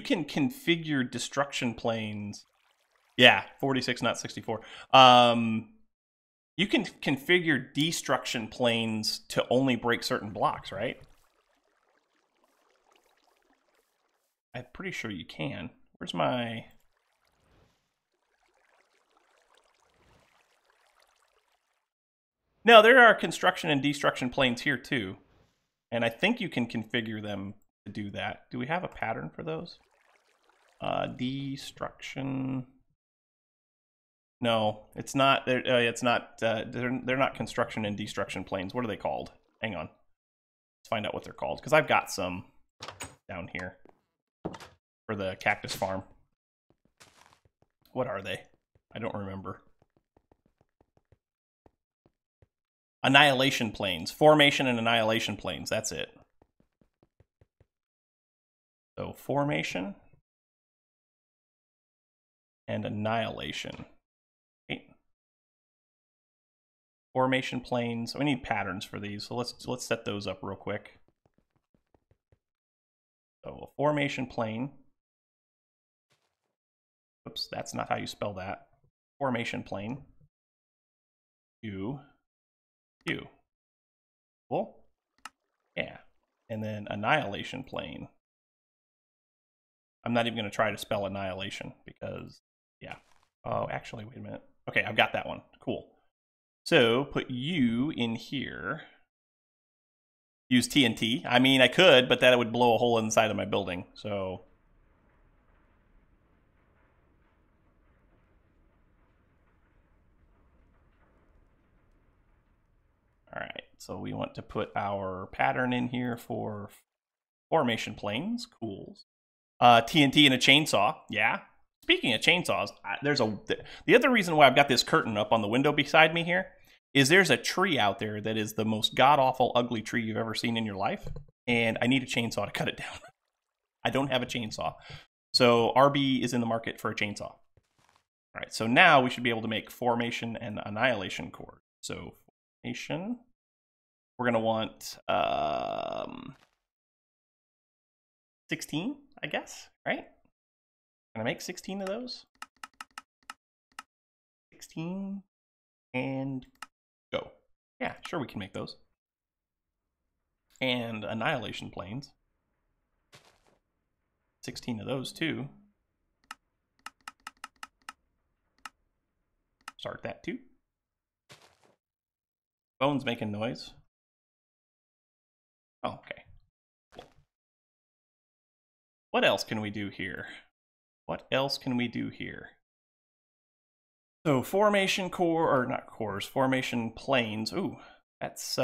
can configure destruction planes. Yeah, 46, not 64. You can configure destruction planes to only break certain blocks, right? I'm pretty sure you can. Where's my... No, there are construction and destruction planes here too. And I think you can configure them to do that. Do we have a pattern for those? Destruction... No, it's not. It's not. They're not construction and destruction planes. What are they called? Hang on. Let's find out what they're called, because I've got some down here for the cactus farm. What are they? I don't remember. Annihilation planes. Formation and annihilation planes. That's it. So formation and annihilation. Formation planes. We need patterns for these, so let's set those up real quick. So a formation plane. Oops, that's not how you spell that. Formation plane. U. Cool. Yeah. And then annihilation plane. I'm not even going to try to spell annihilation because, yeah. Oh, actually, wait a minute. Okay, I've got that one. Cool. So put U in here. Use TNT. I mean, I could, but that would blow a hole inside of my building. So all right. So we want to put our pattern in here for formation planes. Cool. TNT and a chainsaw. Yeah. Speaking of chainsaws, the other reason why I've got this curtain up on the window beside me here is there's a tree out there that is the most god-awful, ugly tree you've ever seen in your life, and I need a chainsaw to cut it down. I don't have a chainsaw. So RB is in the market for a chainsaw. All right, so now we should be able to make formation and annihilation cores. So formation, we're going to want 16, I guess, right? Can I make 16 of those? 16 and go. Yeah, sure we can make those. And annihilation planes. 16 of those too. Start that too. Phone's making noise. Oh, okay. Cool. What else can we do here? What else can we do here? So formation core, or not cores, formation planes. Ooh, that's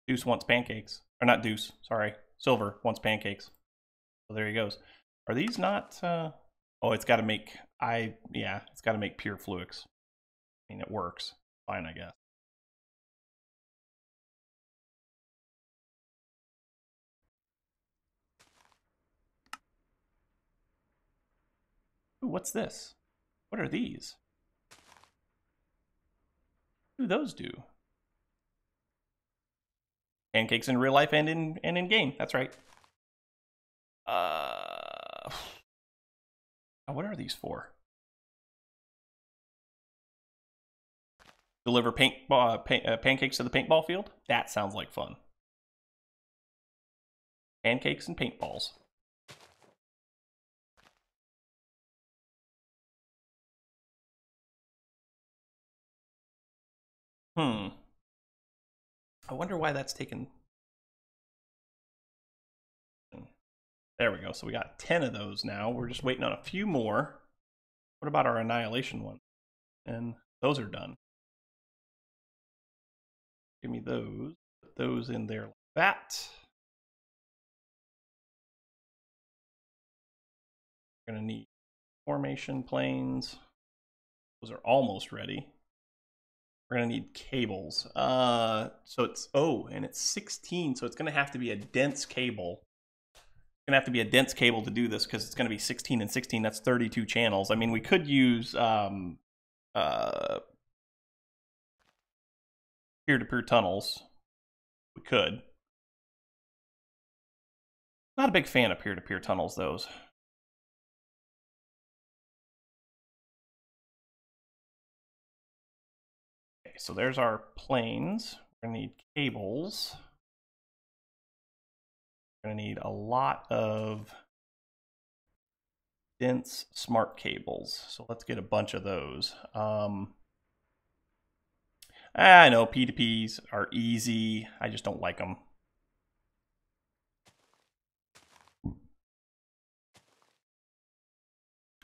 Deuce wants pancakes. Or not Deuce, sorry. Silver wants pancakes. So there he goes. Are these not oh, it's gotta make yeah, it's gotta make pure fluix. I mean, it works. Fine, I guess. Ooh, what's this? What are these? What do those do? Pancakes in real life and in game. That's right. What are these for? Deliver pancakes to the paintball field? That sounds like fun. Pancakes and paintballs. I wonder why that's taken. There we go. So we got 10 of those now. We're just waiting on a few more. What about our annihilation one? And those are done. Give me those. Put those in there like that. We're going to need formation planes. Those are almost ready. We're going to need cables. So it's, and it's 16, so it's going to have to be a dense cable. It's going to have to be a dense cable to do this because it's going to be 16 and 16. That's 32 channels. I mean, we could use peer-to-peer tunnels. We could. Not a big fan of peer-to-peer tunnels, those. Okay, so there's our planes. We're going to need cables. We're going to need a lot of dense smart cables. So let's get a bunch of those. I know P2Ps are easy. I just don't like them.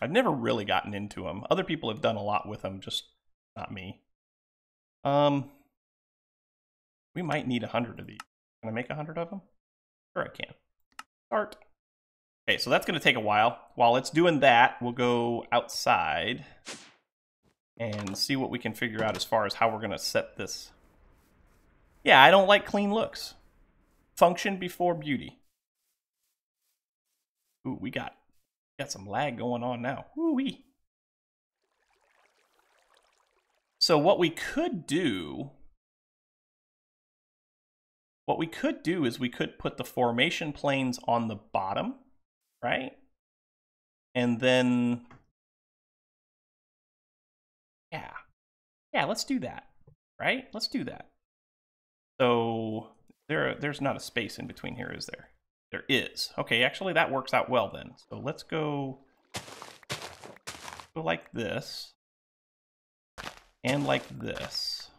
I've never really gotten into them. Other people have done a lot with them, just not me. We might need 100 of these. Can I make 100 of them? Sure I can. Start. Okay, so that's going to take a while. While it's doing that, we'll go outside and see what we can figure out as far as how we're going to set this. Yeah, I don't like clean looks. Function before beauty. Ooh, we got some lag going on now. Woo-wee. So what we could do is we could put the formation planes on the bottom, right? And then, yeah, let's do that, right? Let's do that. So there's not a space in between here, is there? There is. Okay, actually that works out well then. So let's go like this and like this.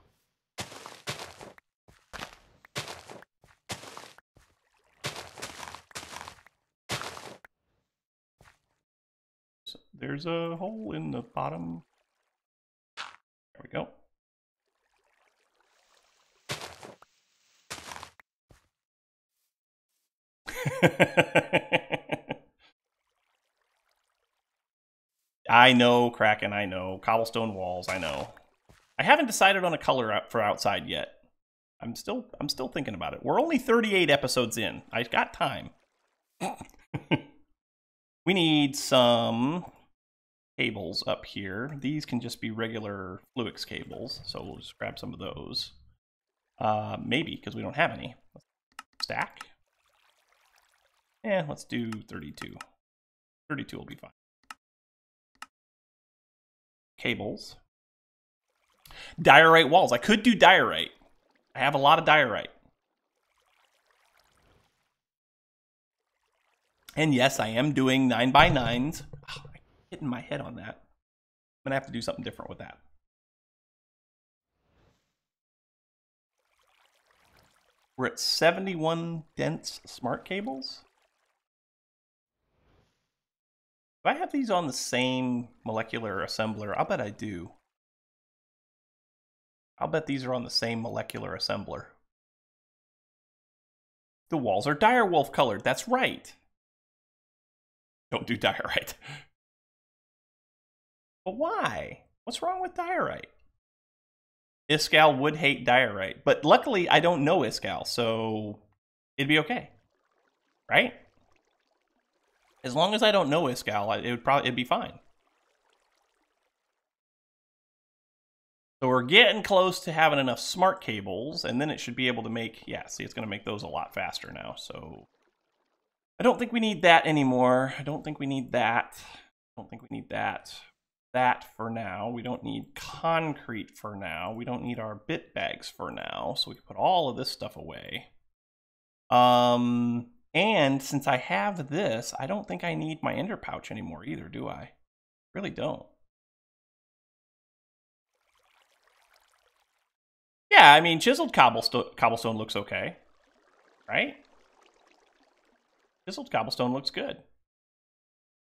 So there's a hole in the bottom. There we go. I know, Kraken, I know. Cobblestone walls, I know. I haven't decided on a color for outside yet. I'm still thinking about it. We're only 38 episodes in. I've got time. We need some cables up here. These can just be regular Fluix cables, so we'll just grab some of those. Maybe, because we don't have any. Stack. Yeah, let's do 32. 32 will be fine. Cables. Diorite walls. I could do diorite. I have a lot of diorite. And yes, I am doing 9x9s. Oh, I'm hitting my head on that. I'm going to have to do something different with that. We're at 71 dense smart cables. Do I have these on the same molecular assembler? I'll bet I do. I'll bet these are on the same molecular assembler. The walls are direwolf colored. That's right. Don't do diorite. But why? What's wrong with diorite? Iskal would hate diorite, but luckily I don't know Iskal, so it'd be okay, right? As long as I don't know Iskal, it'd be fine. So we're getting close to having enough smart cables, and then it should be able to make, yeah, see, it's going to make those a lot faster now. So I don't think we need that anymore. I don't think we need that. I don't think we need that. That for now. We don't need concrete for now. We don't need our bit bags for now. So we can put all of this stuff away. And since I have this, I don't think I need my ender pouch anymore either, do I? Really don't. Yeah, I mean, chiseled cobblestone looks okay, right? Chiseled cobblestone looks good.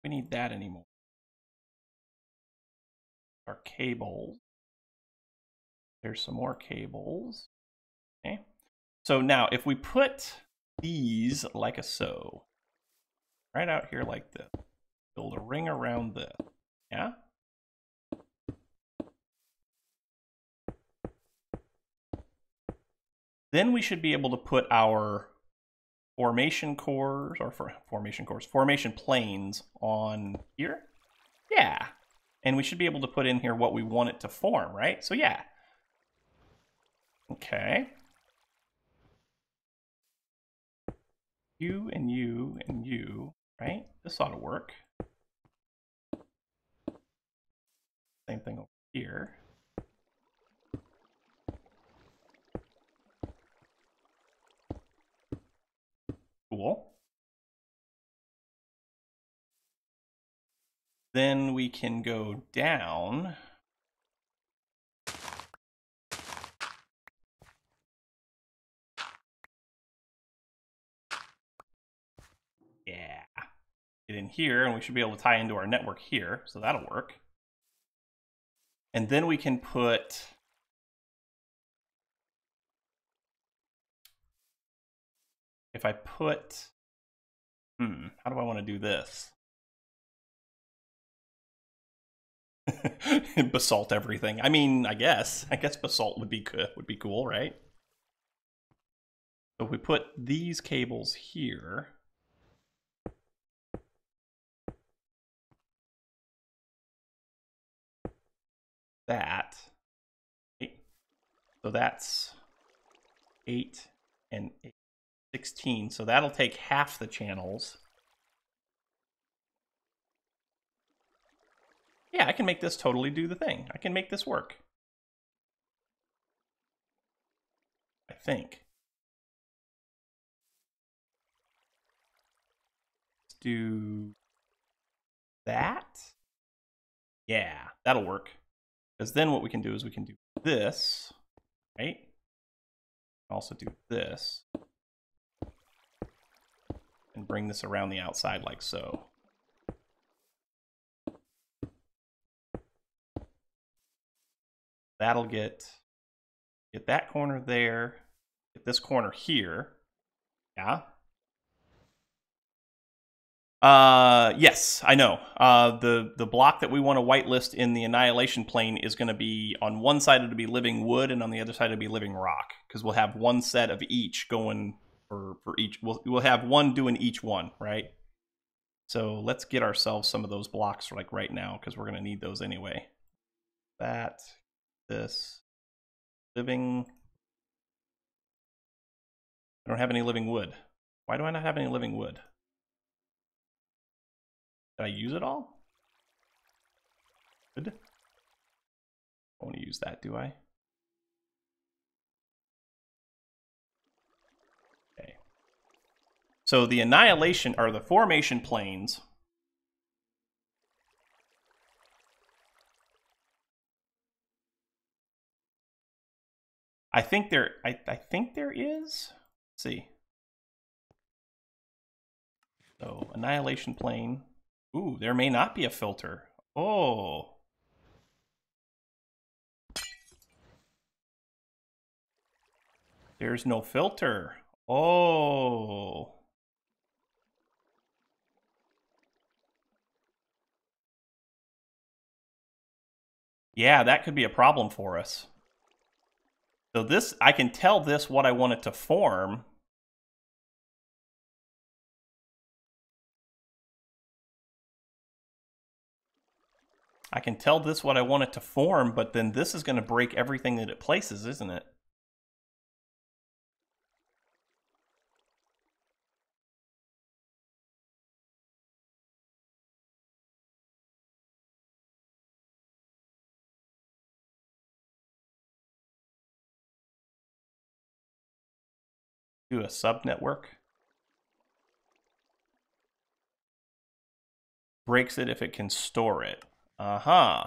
We need that anymore. Our cables. There's some more cables. Okay. So now if we put these like a so, right out here like this, build a ring around this. Yeah? Then we should be able to put our formation cores, or formation planes on here. Yeah. And we should be able to put in here what we want it to form, right? So yeah. Okay. You and you and you, right? This ought to work. Same thing over here. Cool. Then we can go down. Yeah. Get in here, and we should be able to tie into our network here, so that'll work. And then we can put... If I put... how do I want to do this? Basalt everything. I mean, I guess basalt would be good, would be cool, right? So if we put these cables here, that, so that's 8 and 8, 16. So that'll take half the channels. Yeah, I can make this totally do the thing. I can make this work. I think. Let's do that. Yeah, that'll work. Because then what we can do is we can do this, right? Also do this. And bring this around the outside like so. That'll get that corner there, get this corner here. Yeah. Yes, I know. The block that we want to whitelist in the annihilation plane is going to be on one side it'll be living wood, and on the other side it'll be living rock, because we'll have one set of each going for each. We'll have one doing each one, right? So let's get ourselves some of those blocks like right now, because we're going to need those anyway. That, this, living. I don't have any living wood. Why do I not have any living wood? Did I use it all? Good. I want to use that, do I? Okay. So the annihilation, or the formation planes, I think there is. Let's see. So annihilation plane. Ooh, there may not be a filter. Oh. There's no filter. Oh. Yeah, that could be a problem for us. So this, I can tell this what I want it to form. I can tell this what I want it to form, but then this is going to break everything that it places, isn't it? Do a subnetwork. Breaks it if it can store it. Uh-huh.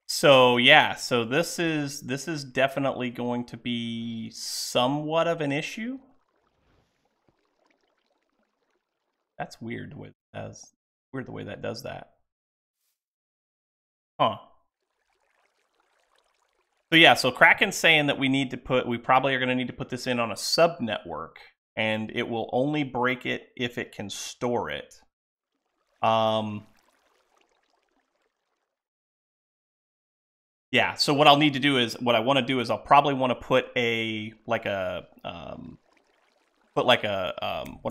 So yeah, so this is definitely going to be somewhat of an issue. That's weird. Weird the way that does that. Huh. So yeah, so Kraken's saying that we probably are going to need to put this in on a sub network, and it will only break it if it can store it. Yeah. So what I want to do is I'll probably want to put what am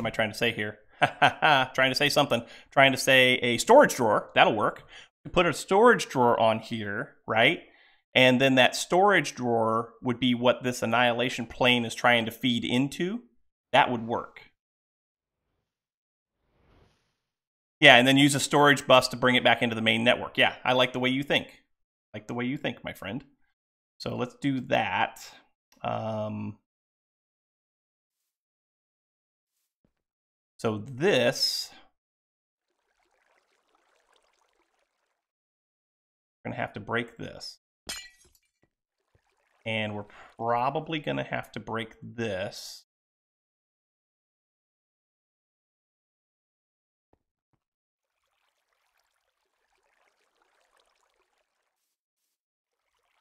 I trying to say here? Trying to say something. Trying to say a storage drawer. That'll work. Put a storage drawer on here, right? And then that storage drawer would be what this annihilation plane is trying to feed into. That would work. Yeah, and then use a storage bus to bring it back into the main network. Yeah, I like the way you think. Like the way you think, my friend. So let's do that. So this, we're going to have to break this. And we're probably going to have to break this.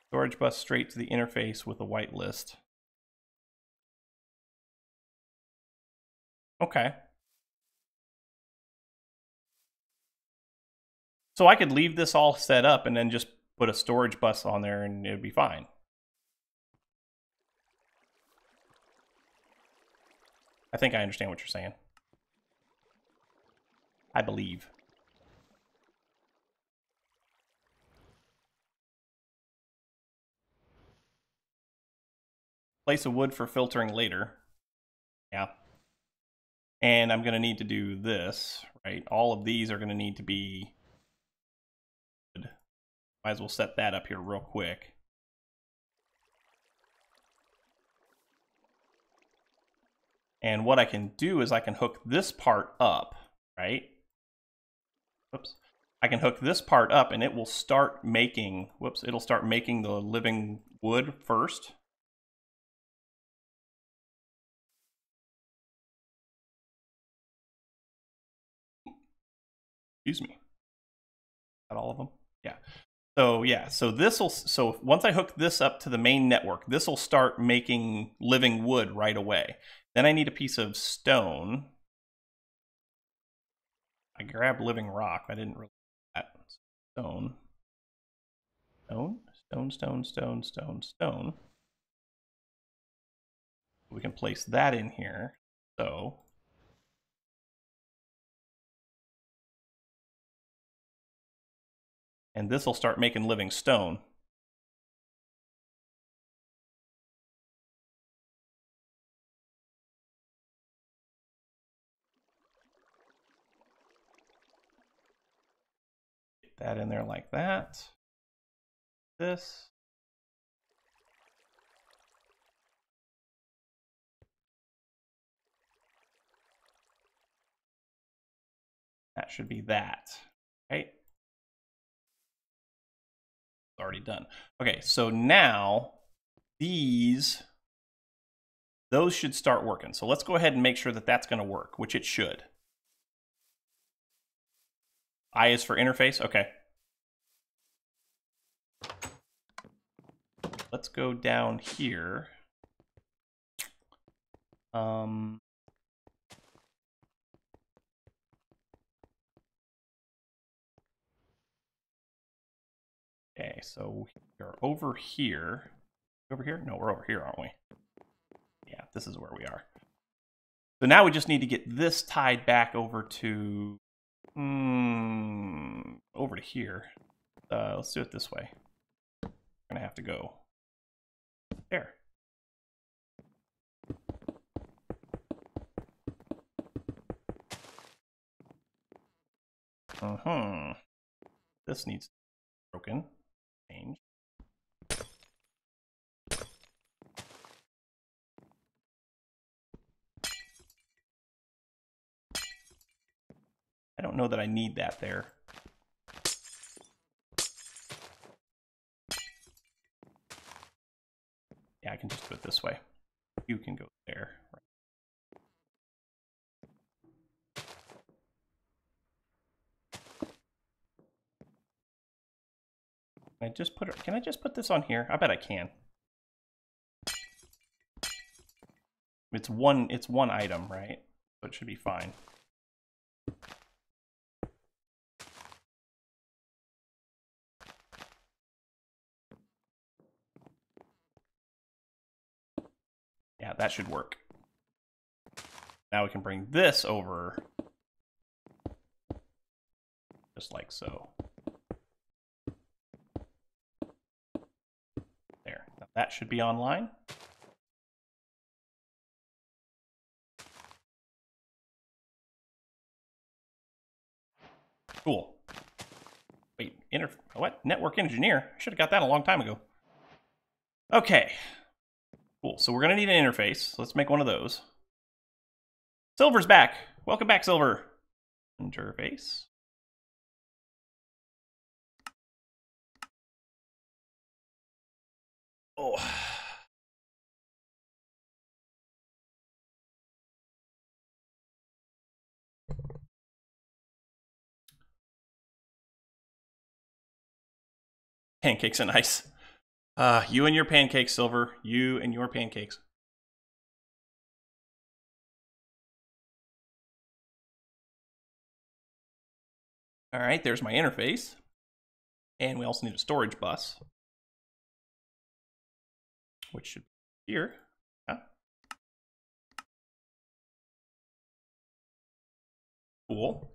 Storage bus straight to the interface with a whitelist. Okay. So I could leave this all set up and then just put a storage bus on there and it would be fine. I think I understand what you're saying. I believe. Place of wood for filtering later. Yeah. And I'm going to need to do this, right? All of these are going to need to be good. Might as well set that up here real quick. And what I can do is I can hook this part up, right? Whoops. I can hook this part up and it will start making, it'll start making the living wood first. Excuse me. Got all of them? Yeah. So yeah, so once I hook this up to the main network, this will start making living wood right away. Then I need a piece of stone. I grabbed living rock. I didn't really that. Stone. Stone. We can place that in here. So and this will start making living stone. Get that in there like that. This. That should be that, right? It's already done. Okay, so now those should start working. So let's go ahead and make sure that that's going to work, which it should. I is for interface. Okay. Let's go down here. Okay, so we're over here. Over here? No, we're over here, aren't we? Yeah, this is where we are. So now we just need to get this tied back over to over to here. Let's do it this way. We're gonna have to go there. This needs to be broken. Change. I don't know that I need that there. Yeah, I can just do it this way. You can go there. Can I just put this on here? I bet I can. It's one item, right? So it should be fine. Yeah, that should work. Now we can bring this over just like so. There. Now that should be online. Cool. Wait, what? Network engineer? I should have got that a long time ago. Okay. Cool. So we're going to need an interface. Let's make one of those. Silver's back. Welcome back, Silver. Interface. Oh. Pancakes are nice. You and your pancakes, Silver. You and your pancakes. All right, there's my interface. And we also need a storage bus, which should be here. Yeah. Cool.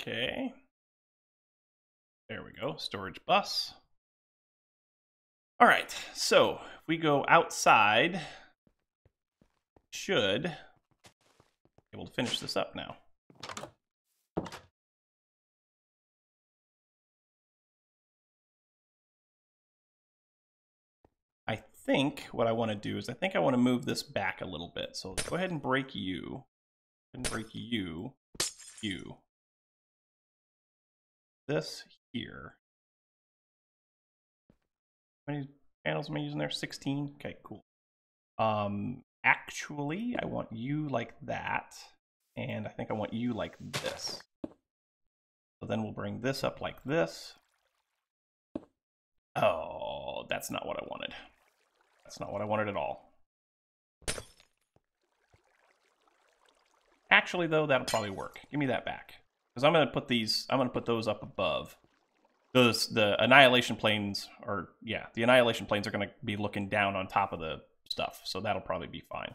Okay. There we go. Storage bus. All right. So if we go outside, should be able to finish this up now. I think what I want to do is I think I want to move this back a little bit. So go ahead and break you. And break you. You. This here. How many panels am I using there? 16? Okay, cool. Actually, I want you like that. And I think I want you like this. So then we'll bring this up like this. Oh, that's not what I wanted. That's not what I wanted at all. Actually, though, that'll probably work. Give me that back. Because I'm gonna put those up above. The annihilation planes are, yeah, the annihilation planes are gonna be looking down on top of the stuff. So that'll probably be fine.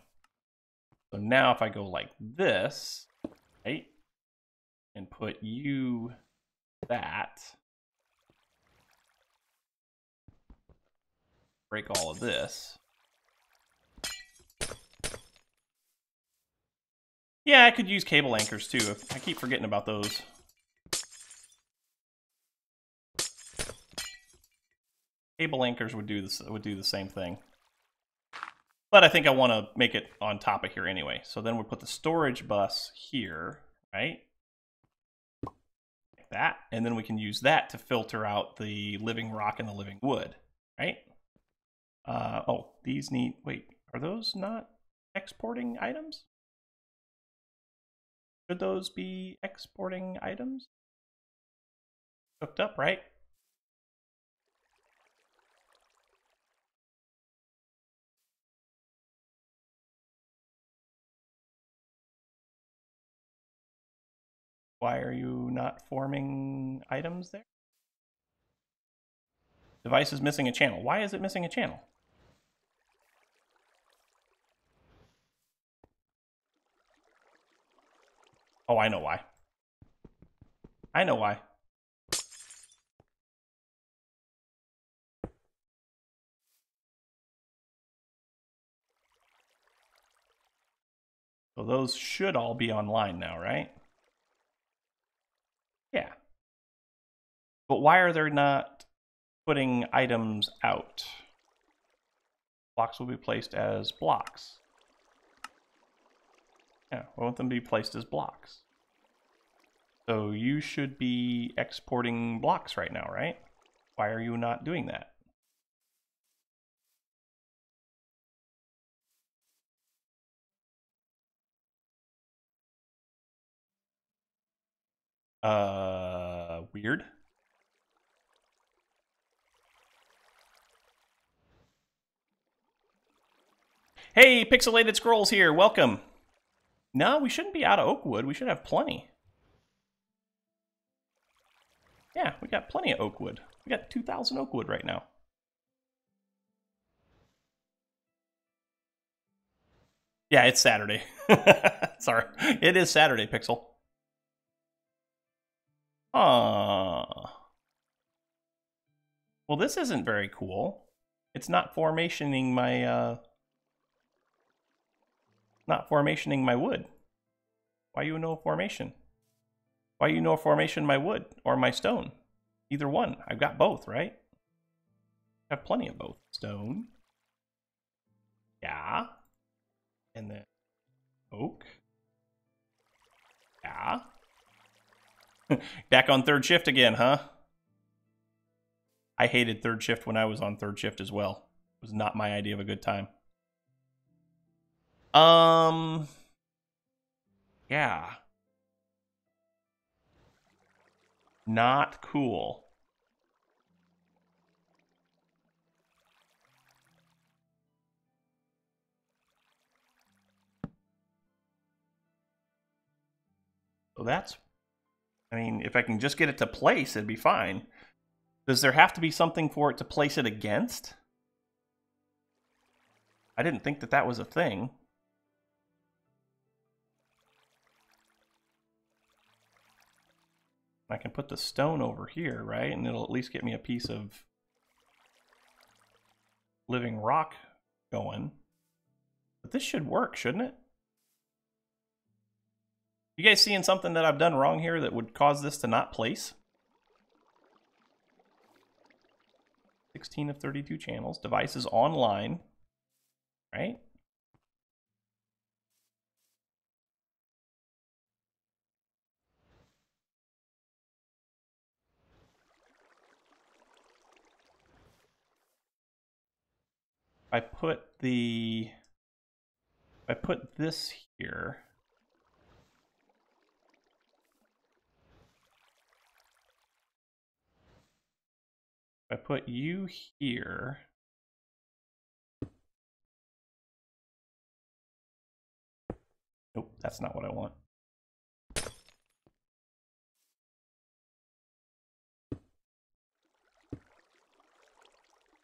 So now if I go like this, right, and put you that, break all of this. Yeah, I could use cable anchors too. I keep forgetting about those. Cable anchors would do the same thing. But I think I want to make it on top of here anyway. So then we'll put the storage bus here, right? Like that. And then we can use that to filter out the living rock and the living wood, right? Oh, these need, wait, are those not exporting items? Should those be exporting items? Hooked up, right? Why are you not forming items there? Device is missing a channel. Why is it missing a channel? Oh, I know why. I know why. So those should all be online now, right? Yeah. But why are they not putting items out? Blocks will be placed as blocks. Yeah, I want them to be placed as blocks. So you should be exporting blocks right now, right? Why are you not doing that? Weird. Hey, Pixelated Scrolls here. Welcome. No, we shouldn't be out of oak wood. We should have plenty. Yeah, we got plenty of oak wood. We got 2,000 oak wood right now. Yeah, it's Saturday. Sorry. It is Saturday, Pixel. Well, this isn't very cool. It's not formationing my wood. Why you no formation? Why you no formation my wood or my stone? Either one. I've got both, right? I have plenty of both. Stone. Yeah. And then oak. Yeah. Back on third shift again, huh? I hated third shift when I was on third shift as well. It was not my idea of a good time. Yeah. Not cool. So that's, I mean, if I can just get it to place, it'd be fine. Does there have to be something for it to place it against? I didn't think that that was a thing. I can put the stone over here, right? And it'll at least get me a piece of living rock going. But this should work, shouldn't it? You guys seeing something that I've done wrong here that would cause this to not place? 16 of 32 channels. Devices online, right? I put this here. I put you here. Nope, that's not what I want.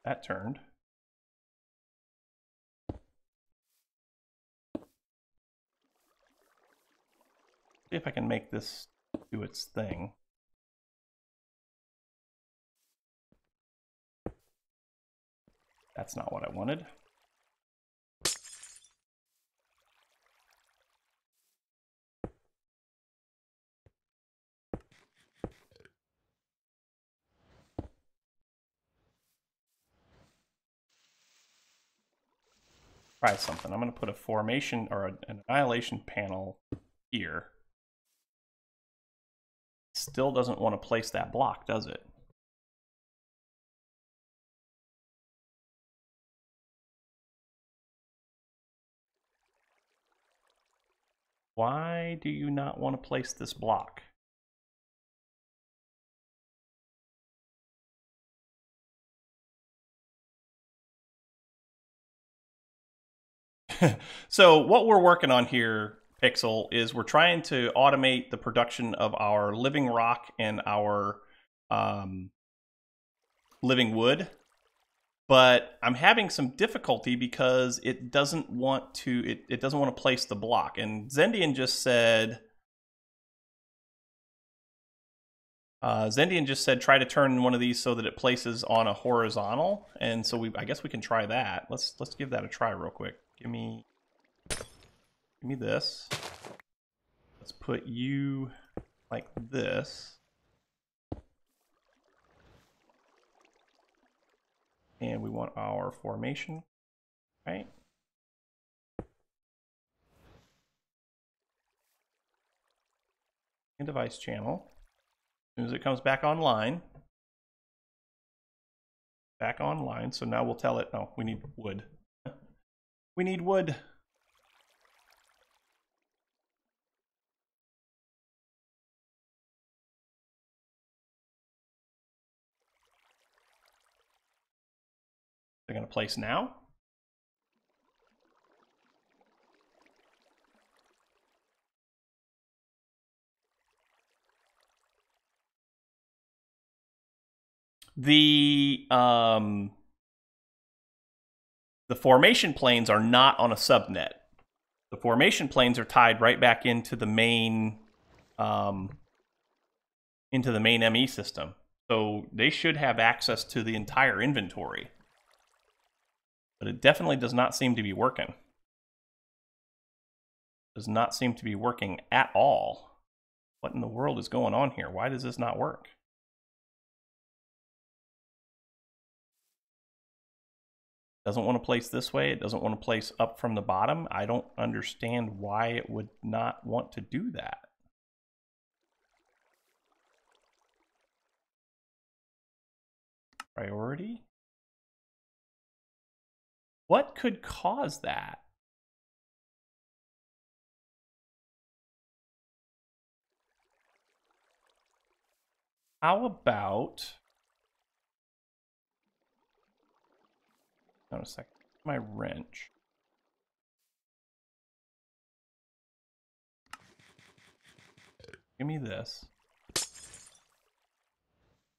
That turned. See if I can make this do its thing. That's not what I wanted. Try something. I'm going to put a formation or an annihilation panel here. Still doesn't want to place that block, does it? Why do you not want to place this block? So what we're working on here, Pixel, is we're trying to automate the production of our living rock and our living wood. But I'm having some difficulty because it doesn't want to it doesn't want to place the block. And Zendian just said try to turn one of these so that it places on a horizontal. And so I guess we can try that. Let's give that a try real quick. Give me this. Let's put you like this. And we want our formation, right? And device channel. As soon as it comes back online. Back online, so now we'll tell it, oh, we need wood. We need wood. They're going to place now. The formation planes are not on a subnet. The formation planes are tied right back into the main ME system. So they should have access to the entire inventory. But it definitely does not seem to be working. Does not seem to be working at all. What in the world is going on here? Why does this not work? Doesn't want to place this way. It doesn't want to place up from the bottom. I don't understand why it would not want to do that. Priority? What could cause that? How about... Hold on a second. My wrench. Give me this.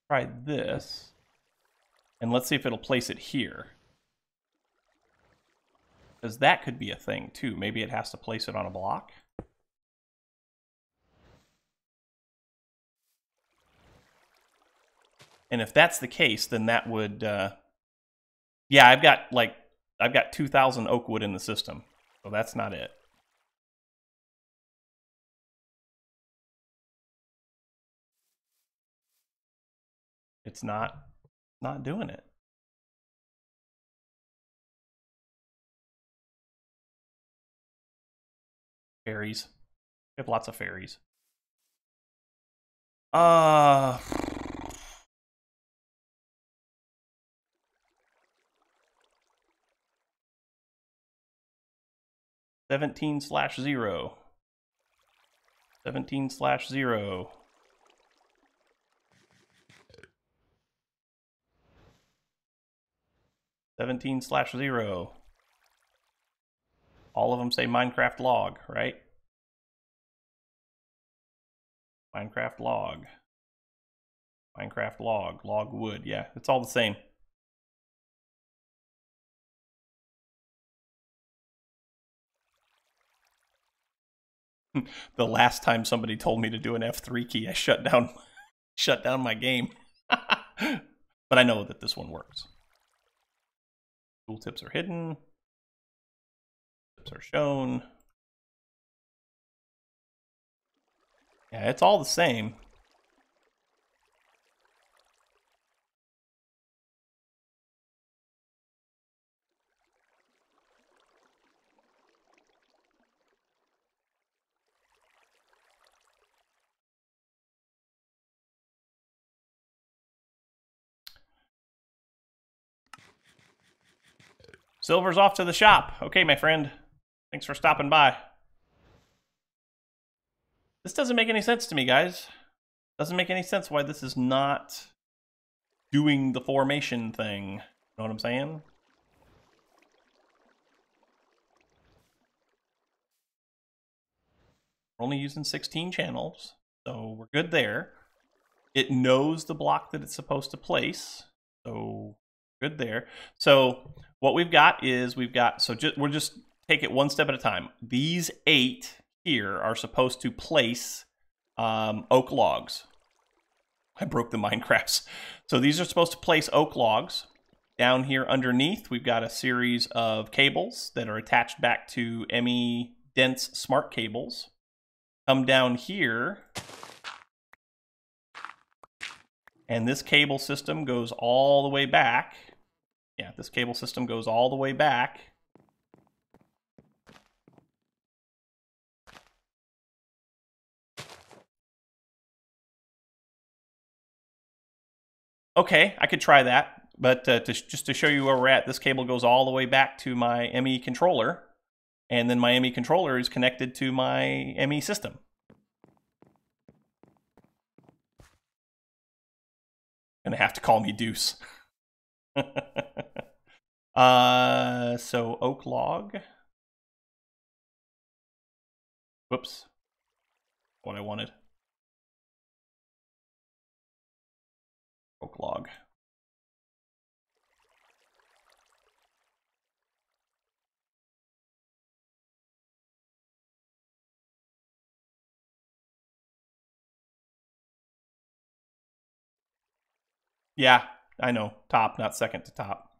Try this. And let's see if it'll place it here. Because that could be a thing too. Maybe it has to place it on a block. And if that's the case, then that would... yeah, I've got 2,000 oak wood in the system. So that's not it. It's not doing it. Fairies. We have lots of fairies. 17/0. 17/0. 17/0. All of them say Minecraft log, right? Minecraft log. Minecraft log. Log wood. Yeah, it's all the same. The last time somebody told me to do an F3 key, I shut down my game. But I know that this one works. Tooltips are hidden. Tips are shown. Yeah, it's all the same. Silver's off to the shop. Okay, my friend. Thanks for stopping by. This doesn't make any sense to me, guys. Doesn't make any sense why this is not doing the formation thing. You know what I'm saying? We're only using 16 channels, so we're good there. It knows the block that it's supposed to place, so good there. So what we've got is we'll just take it one step at a time. These 8 here are supposed to place oak logs. I broke the Minecrafts. So these are supposed to place oak logs. Down here underneath, we've got a series of cables that are attached back to ME dense smart cables. Come down here, and this cable system goes all the way back Yeah, this cable system goes all the way back. Okay, I could try that. But just to show you where we're at, this cable goes all the way back to my ME controller. And then my ME controller is connected to my ME system. Gonna have to call me Deuce. So oak log. Whoops. What I wanted. Oak log. Yeah, I know. Top, not second to top.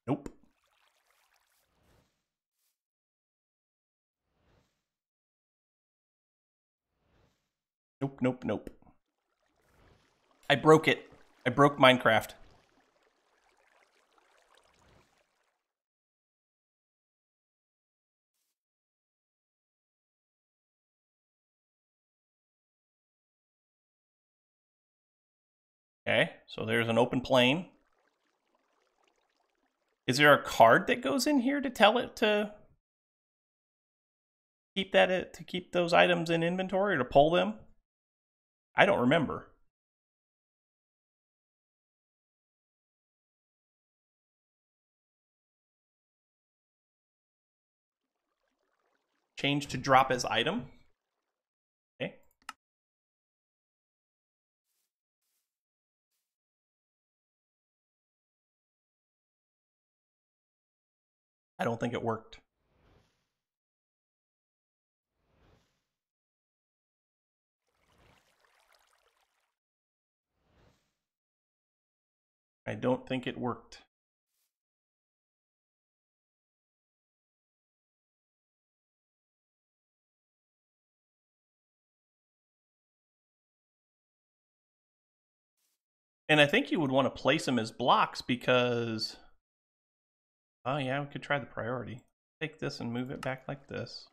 Nope. Nope, nope, nope. I broke it. I broke Minecraft. Okay, so there's an open plane. Is there a card that goes in here to tell it to keep those items in inventory or to pull them? I don't remember. Change to drop as item. Okay. I don't think it worked. I don't think it worked. And I think you would want to place them as blocks because... Oh yeah, we could try the priority. Take this and move it back like this.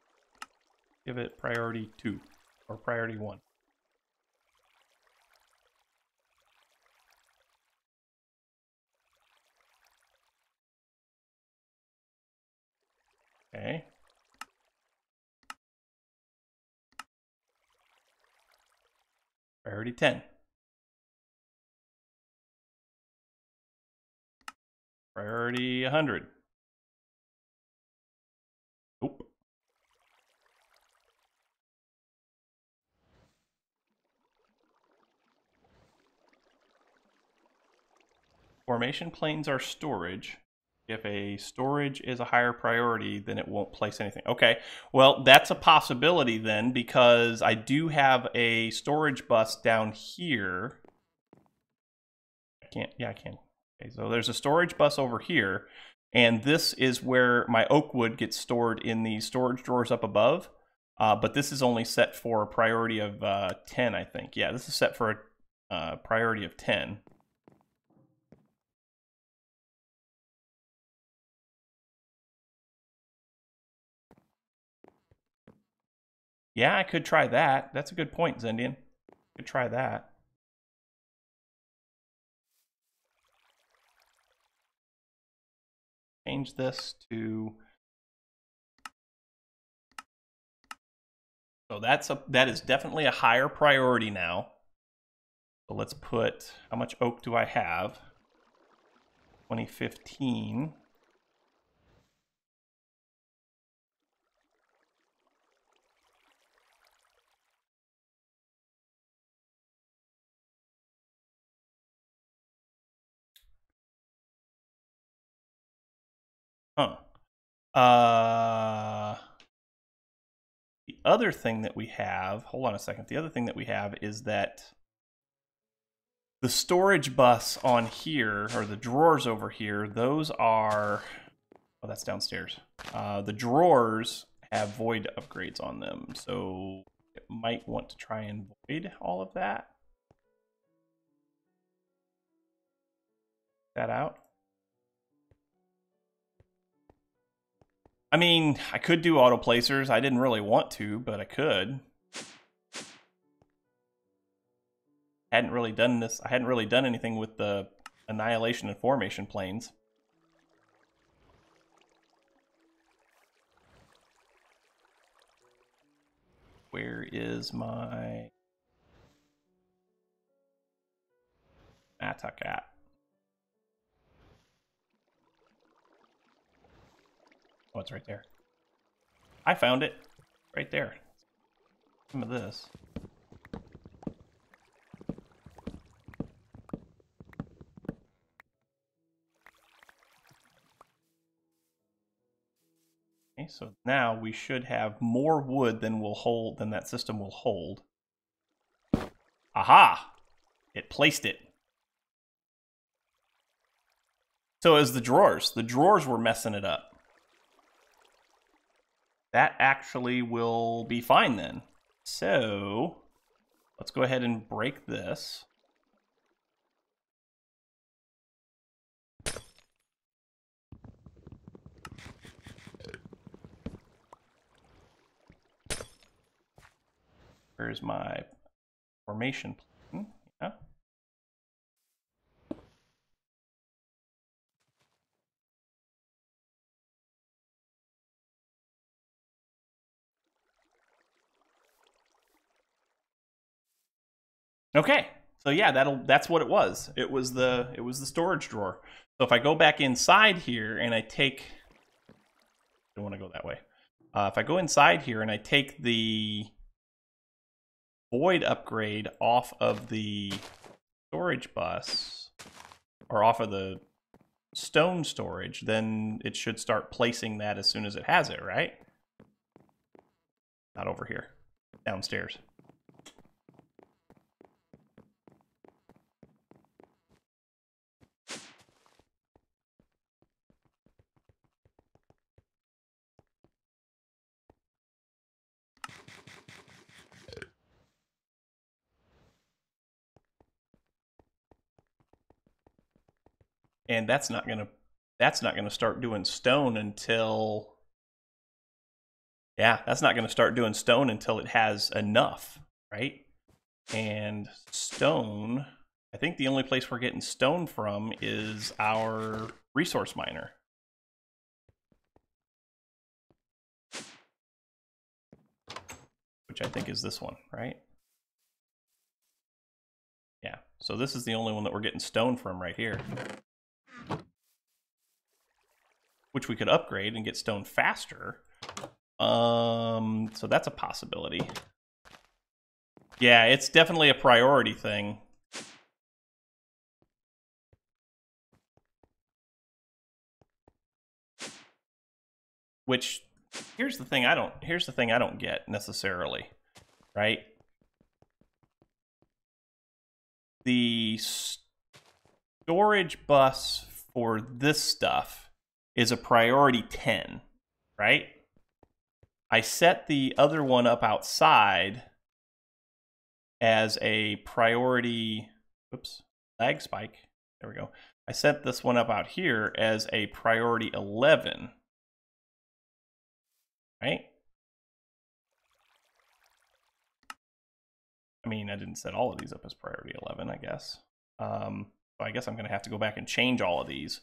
Give it priority 2 or priority 1. Okay. Priority 10. Priority 100. Nope. Formation planes are storage. If a storage is a higher priority, then it won't place anything. Okay, well, that's a possibility then, because I do have a storage bus down here. I can. Okay, so there's a storage bus over here, and this is where my oak wood gets stored in the storage drawers up above. But this is only set for a priority of 10, I think. Yeah, this is set for a priority of 10. Yeah, I could try that. That's a good point, Zendian. Could try that. Change this to... So that is definitely a higher priority now. So let's put, how much oak do I have? 2015. Huh. The other thing that we have, hold on a second. The other thing that we have is that the storage bus on here, or the drawers over here, those are Oh, that's downstairs. The drawers have void upgrades on them, so it might want to try and void all of that. That out. I mean, I could do auto placers. I didn't really want to, but I could. Hadn't really done this. I hadn't really done anything with the annihilation and formation planes. Where is my attack at? Oh, it's right there. I found it. Right there. Some of this. Okay, so now we should have more wood than that system will hold. Aha! It placed it. So as the drawers were messing it up. That actually will be fine then. So let's go ahead and break this. Where's my formation plane? Yeah. Okay. So yeah, that's what it was. It was the storage drawer. So if I go back inside here and I take, I don't want to go that way. If I go inside here and I take the void upgrade off of the storage bus, or off of the stone storage, then it should start placing that as soon as it has it, right? Not over here. Downstairs. And that's not gonna start doing stone until, yeah, that's not gonna start doing stone until it has enough, right? And stone, I think the only place we're getting stone from is our resource miner. Which I think is this one, right? Yeah, so this is the only one that we're getting stone from right here. Which we could upgrade and get stone faster. So that's a possibility. Yeah, it's definitely a priority thing. Which, here's the thing I don't get necessarily, right? The storage bus for this stuff is a priority 10, right? I set the other one up outside as a priority, oops, lag spike. There we go. I set this one up out here as a priority 11, right? I mean, I didn't set all of these up as priority 11, I guess. So I guess I'm going to have to go back and change all of these.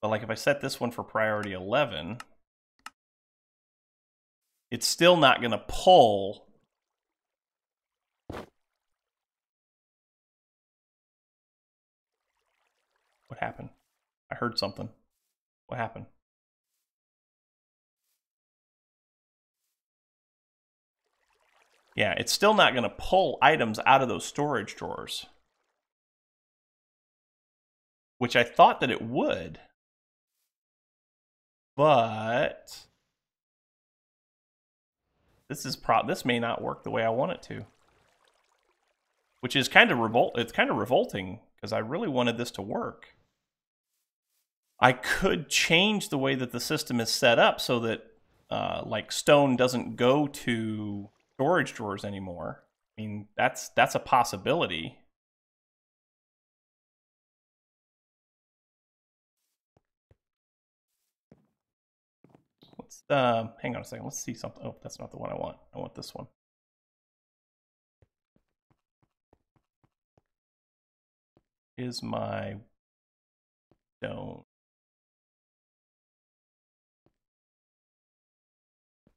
But like if I set this one for priority 11, it's still not going to pull. What happened? I heard something. What happened? Yeah, it's still not going to pull items out of those storage drawers. Which I thought that it would. But this may not work the way I want it to. Which is kind of revolting because I really wanted this to work. I could change the way that the system is set up so that like stone doesn't go to storage drawers anymore. I mean, that's a possibility. Let's hang on a second. Let's see something. Oh, that's not the one I want. I want this one. Is my stone?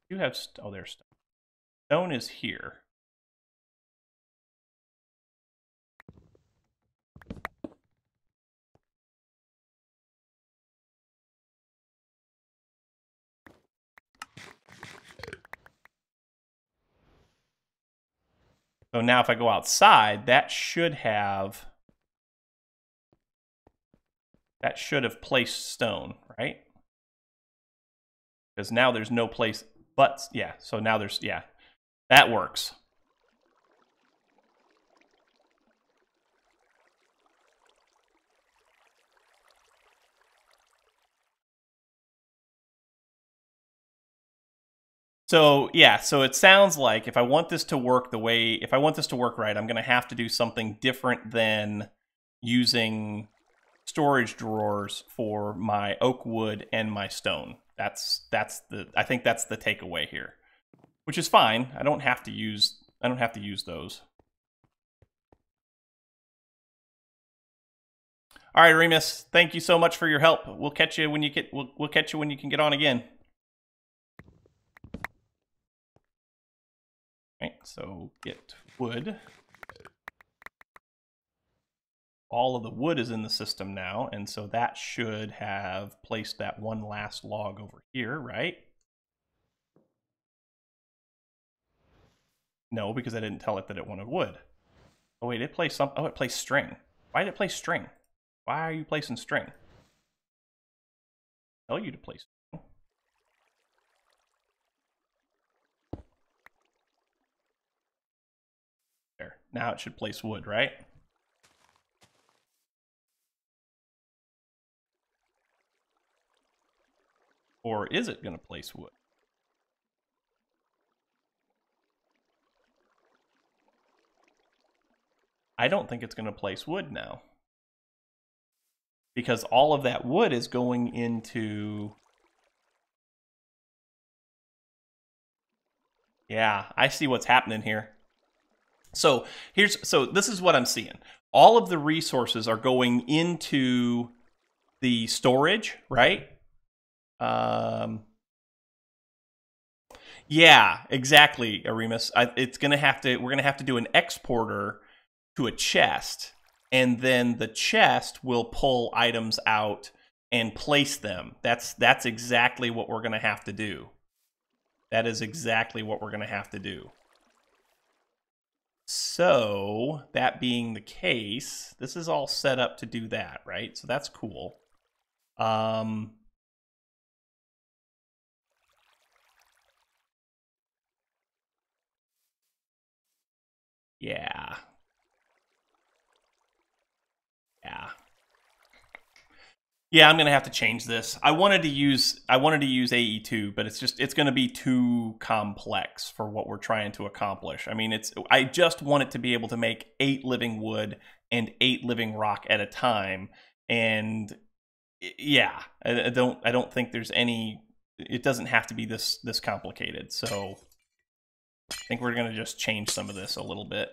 You have oh, there's stone. Stone is here. So now if I go outside, that should have placed stone, right? Because now there's no place but, yeah, so now there's, yeah, that works. So yeah, so it sounds like if I want this to work right, I'm going to have to do something different than using storage drawers for my oak wood and my stone. I think that's the takeaway here, which is fine. I don't have to use those. All right, Remus, thank you so much for your help. We'll catch you when you can get on again. Right, so get wood. All of the wood is in the system now, and so that should have placed that one last log over here, right? No, because I didn't tell it that it wanted wood. Oh wait, it placed something. Oh, it placed string. Why did it place string? Why are you placing string? Tell you to place string. There. Now it should place wood, right? Or is it going to place wood? I don't think it's going to place wood now. Because all of that wood is going into... Yeah, I see what's happening here. So this is what I'm seeing. All of the resources are going into the storage, right? Yeah, exactly, Aremus. We're gonna have to do an exporter to a chest, and then the chest will pull items out and place them. That's exactly what we're gonna have to do. That is exactly what we're gonna have to do. So, that being the case, this is all set up to do that, right? So that's cool. Yeah. Yeah. Yeah, I'm gonna have to change this. I wanted to use AE2, but it's gonna be too complex for what we're trying to accomplish. I mean, I just want it to be able to make 8 living wood and 8 living rock at a time. And yeah, I don't think there's any. It doesn't have to be this complicated. So I think we're gonna just change some of this a little bit.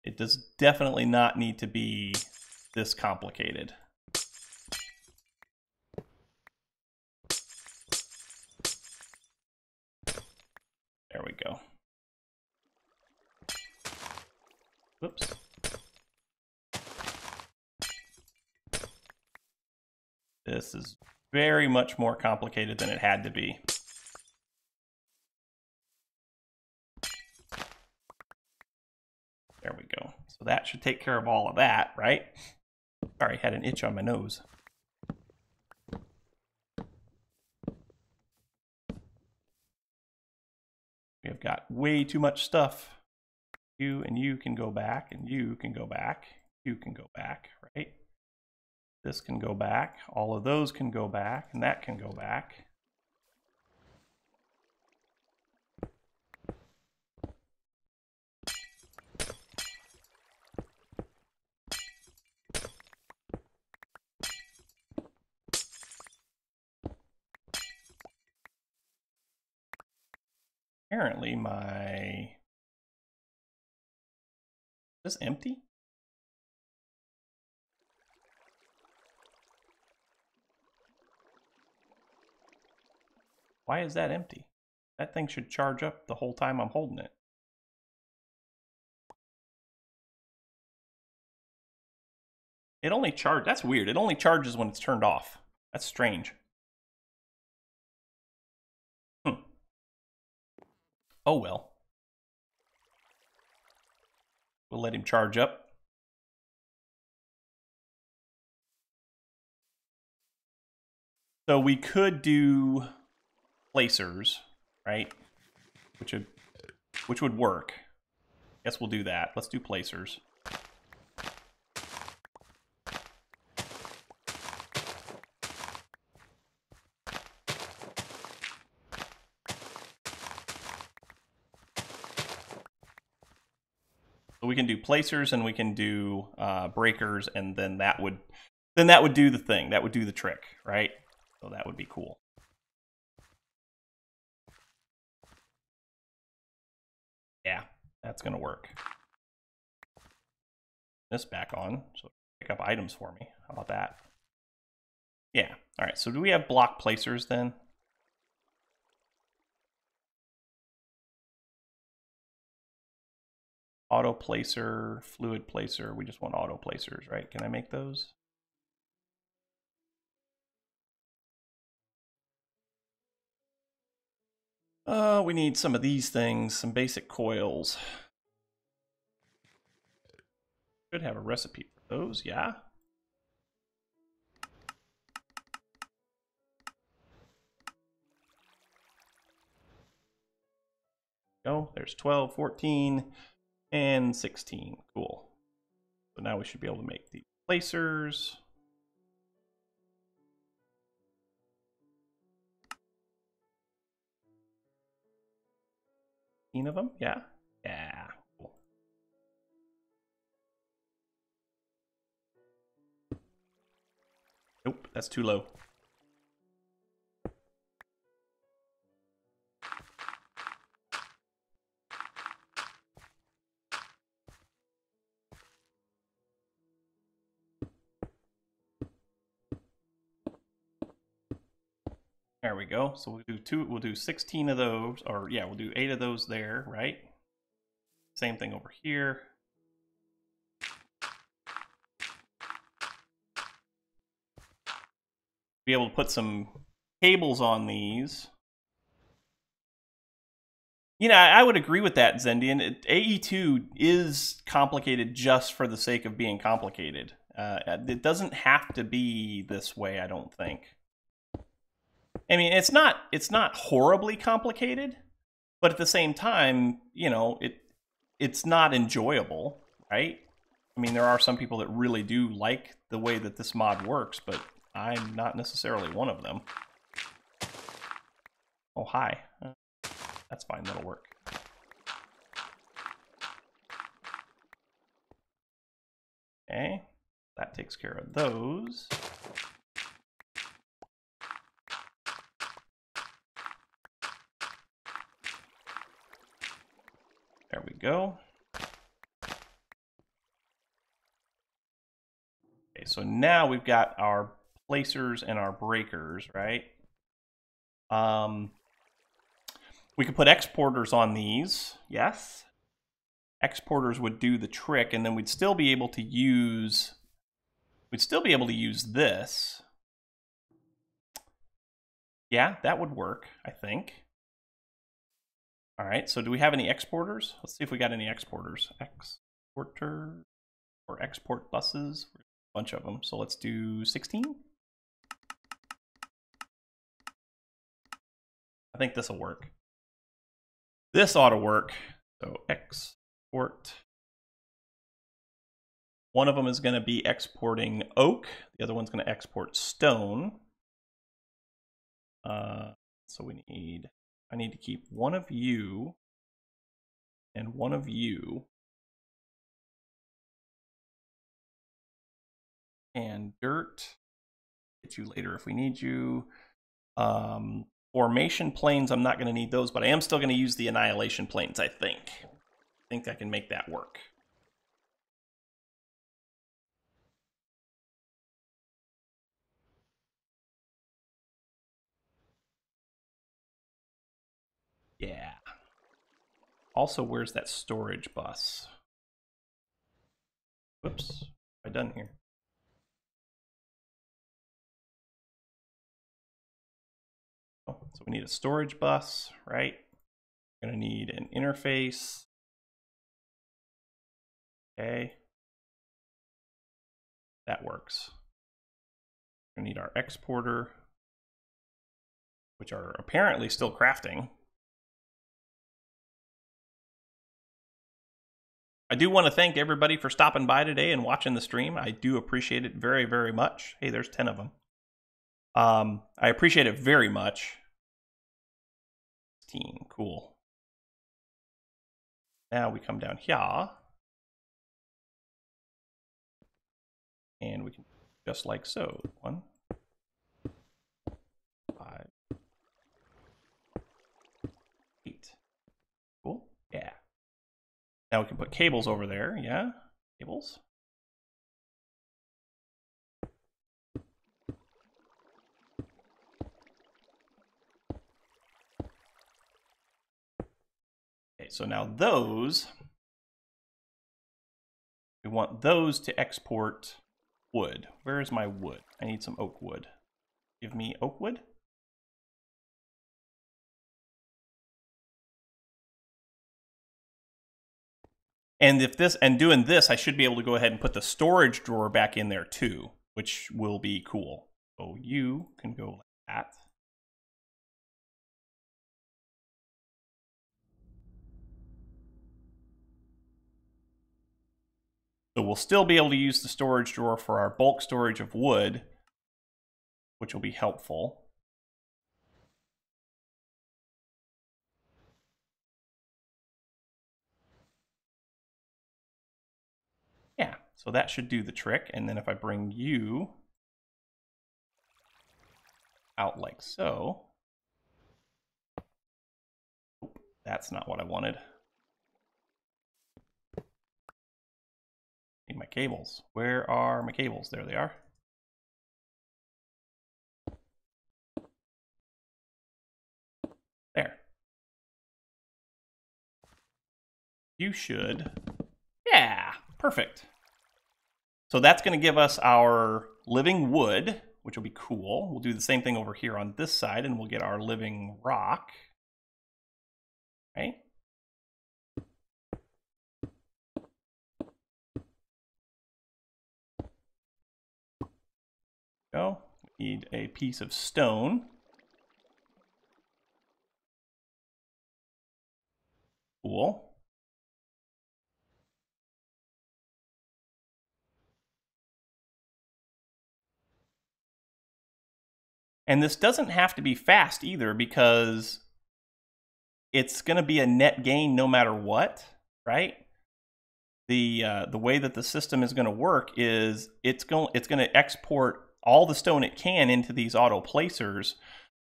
It does definitely not need to be this complicated. There we go. Whoops. This is very much more complicated than it had to be. There we go. So that should take care of all of that, right? Sorry, I had an itch on my nose. We have got way too much stuff. You and you can go back, and you can go back. 2 can go back, right? This can go back. All of those can go back, and that can go back. Apparently my... Is this empty? Why is that empty? That thing should charge up the whole time I'm holding it. It only charges, that's weird. It only charges when it's turned off. That's strange. Oh well. We'll let him charge up. So we could do placers, right? Which would work. Guess we'll do that. Let's do placers. So we can do placers and we can do breakers, and then that would do the thing. That would do the trick, right? So that would be cool. Yeah, that's gonna work. This back on, so pick up items for me. How about that? Yeah. All right. So do we have block placers then? Auto placer, fluid placer. We just want auto placers, right? Can I make those? We need some of these things, some basic coils. Should have a recipe for those, yeah. Go, there's 12, 14, and 16. Cool. So now we should be able to make the placers. Of them, yeah. Yeah, cool. Nope, that's too low. There we go. So we'll do 16 of those, or yeah, we'll do 8 of those there, right? Same thing over here. Be able to put some cables on these. You know, I would agree with that, Zendian. AE2 is complicated just for the sake of being complicated. It doesn't have to be this way, I don't think. I mean, it's not horribly complicated, but at the same time, you know, it's not enjoyable, right? I mean, there are some people that really do like the way that this mod works, but I'm not necessarily one of them. Oh, hi. That's fine, that'll work. Okay, that takes care of those. There we go. Okay, so now we've got our placers and our breakers, right? We could put exporters on these, yes. Exporters would do the trick, and then we'd still be able to use this. Yeah, that would work, I think. All right, so do we have any exporters? Let's see if we got any exporters. Exporter or export buses, a bunch of them. So let's do 16. I think this will work. This ought to work. So export One of them is going to be exporting oak. The other one's going to export stone. So I need to keep one of you and one of you. And dirt. Get you later if we need you. Formation planes, I'm not going to need those, but I am still going to use the annihilation planes, I think. I think I can make that work. Yeah. Also, where's that storage bus? Whoops. What have I done here? Oh, so we need a storage bus, right? We're going to need an interface. Okay. That works. We're going to need our exporter, which are apparently still crafting. I do want to thank everybody for stopping by today and watching the stream. I do appreciate it very, very much. Hey, there's 10 of them. I appreciate it very much. 16, cool. Now we come down here. And we can, just like so. 1, 5, 8. Cool, yeah. Now we can put cables over there, yeah? Cables. Okay, so now those, we want those to export wood. Where is my wood? I need some oak wood. Give me oak wood. And if this, and doing this, I should be able to go ahead and put the storage drawer back in there too, which will be cool. So you can go like that. So we'll still be able to use the storage drawer for our bulk storage of wood, which will be helpful. Yeah, so that should do the trick. And then if I bring you out like so. Oop, that's not what I wanted. Need my cables. Where are my cables? There they are. There. You should. Yeah, perfect. So that's going to give us our living wood, which will be cool. We'll do the same thing over here on this side, and we'll get our living rock. Okay. Go. We need a piece of stone. Cool. And this doesn't have to be fast either, because it's going to be a net gain no matter what, right? The way that the system is going to work is it's going to export all the stone it can into these auto placers,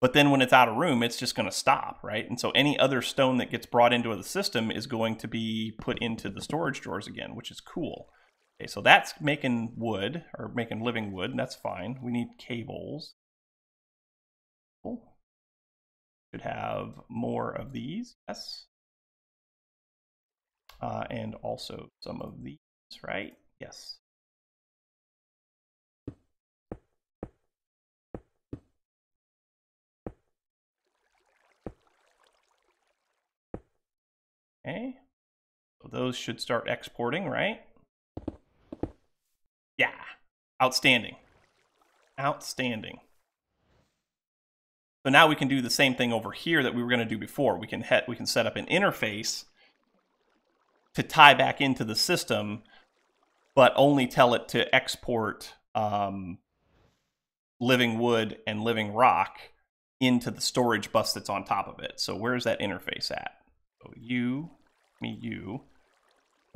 but then when it's out of room, it's just going to stop, right? And so any other stone that gets brought into the system is going to be put into the storage drawers again, which is cool. Okay, so that's making wood, or making living wood, and that's fine. We need cables. Cool. Should have more of these, yes. And also some of these, right? Yes. Okay. So those should start exporting, right? Yeah. Outstanding. Outstanding. So now we can do the same thing over here that we were going to do before. We can set up an interface to tie back into the system, but only tell it to export living wood and living rock into the storage bus that's on top of it. So where's that interface at? So you,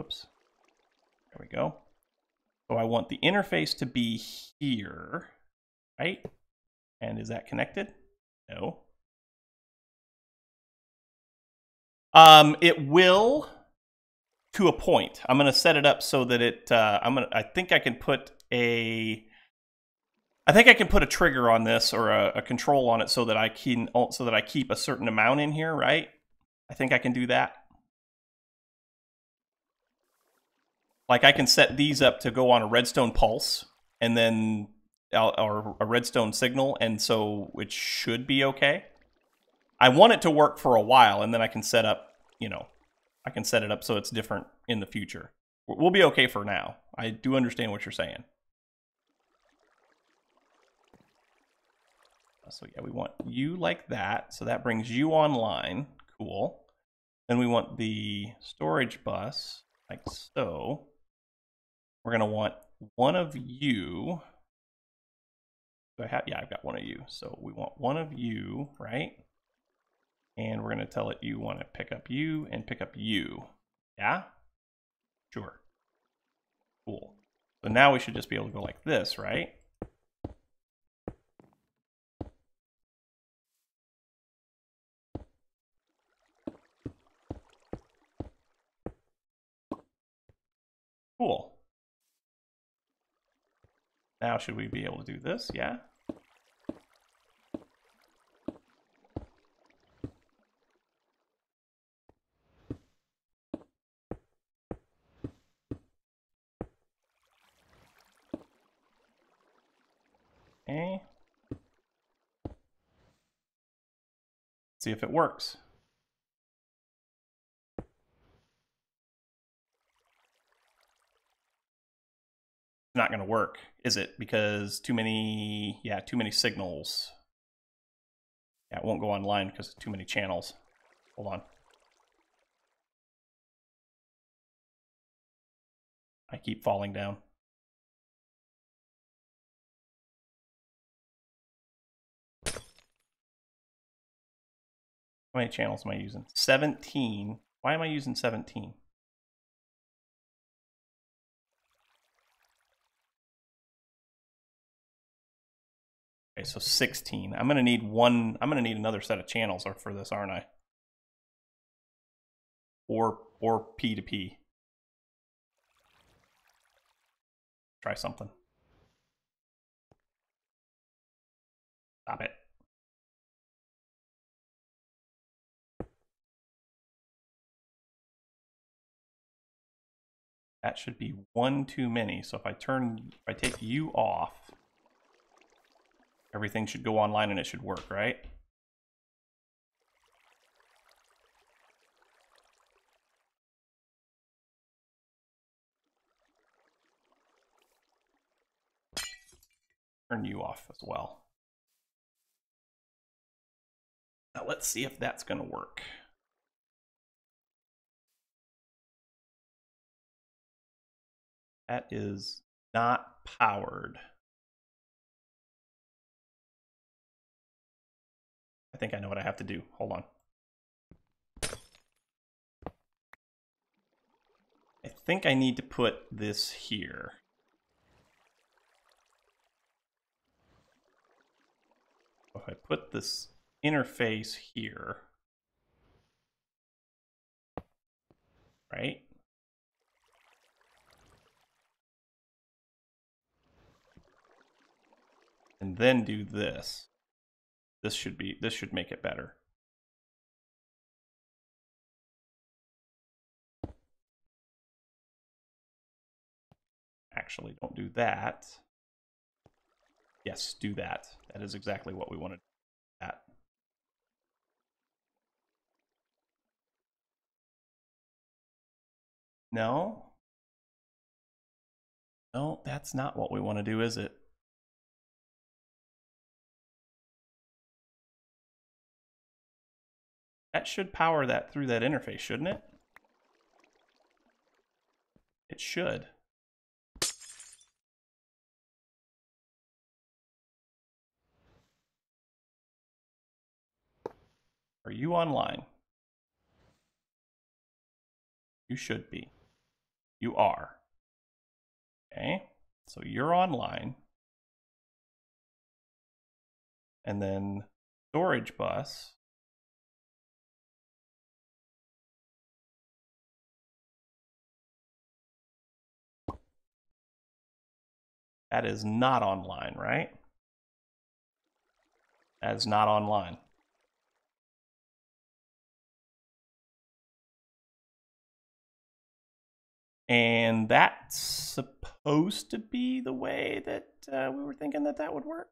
oops, there we go. So I want the interface to be here, right? And is that connected? No. It will, to a point. I'm going to set it up so that it. I think I can put a trigger on this or a control on it so that I keep a certain amount in here, right? I think I can do that. Like I can set these up to go on a redstone pulse and then or a redstone signal, and so it should be okay. I want it to work for a while, and then I can set up, I can set it up so it's different in the future. We'll be okay for now. I do understand what you're saying. So yeah, we want you like that. So that brings you online. Cool. Then we want the storage bus like so. We're going to want one of you. Yeah, I've got one of you. So we want one of you, right? And we're going to tell it you want to pick up you and pick up you. Yeah? Sure. Cool. So now we should just be able to go like this, right? Cool. Now should we be able to do this? Yeah? Okay. See if it works. It's not going to work, is it? Because too many signals. Yeah, it won't go online because of too many channels. Hold on. I keep falling down. How many channels am I using? 17. Why am I using 17? Okay, so 16. I'm gonna need another set of channels for this, aren't I? Or P to P. Try something. Stop it. That should be one too many. So if I take you off, everything should go online and it should work, right? Turn you off as well. Now let's see if that's going to work. That is not powered. I think I know what I have to do. Hold on. I think I need to put this here. If I put this interface here, right? And then do this. This should make it better. Actually, don't do that. Yes, do that. That is exactly what we want to do. That. No. No, that's not what we want to do, is it? That should power that through that interface, shouldn't it? It should. Are you online? You should be. You are. Okay, so you're online. And then storage bus. That is not online, right? That is not online. And that's supposed to be the way that we were thinking that that would work.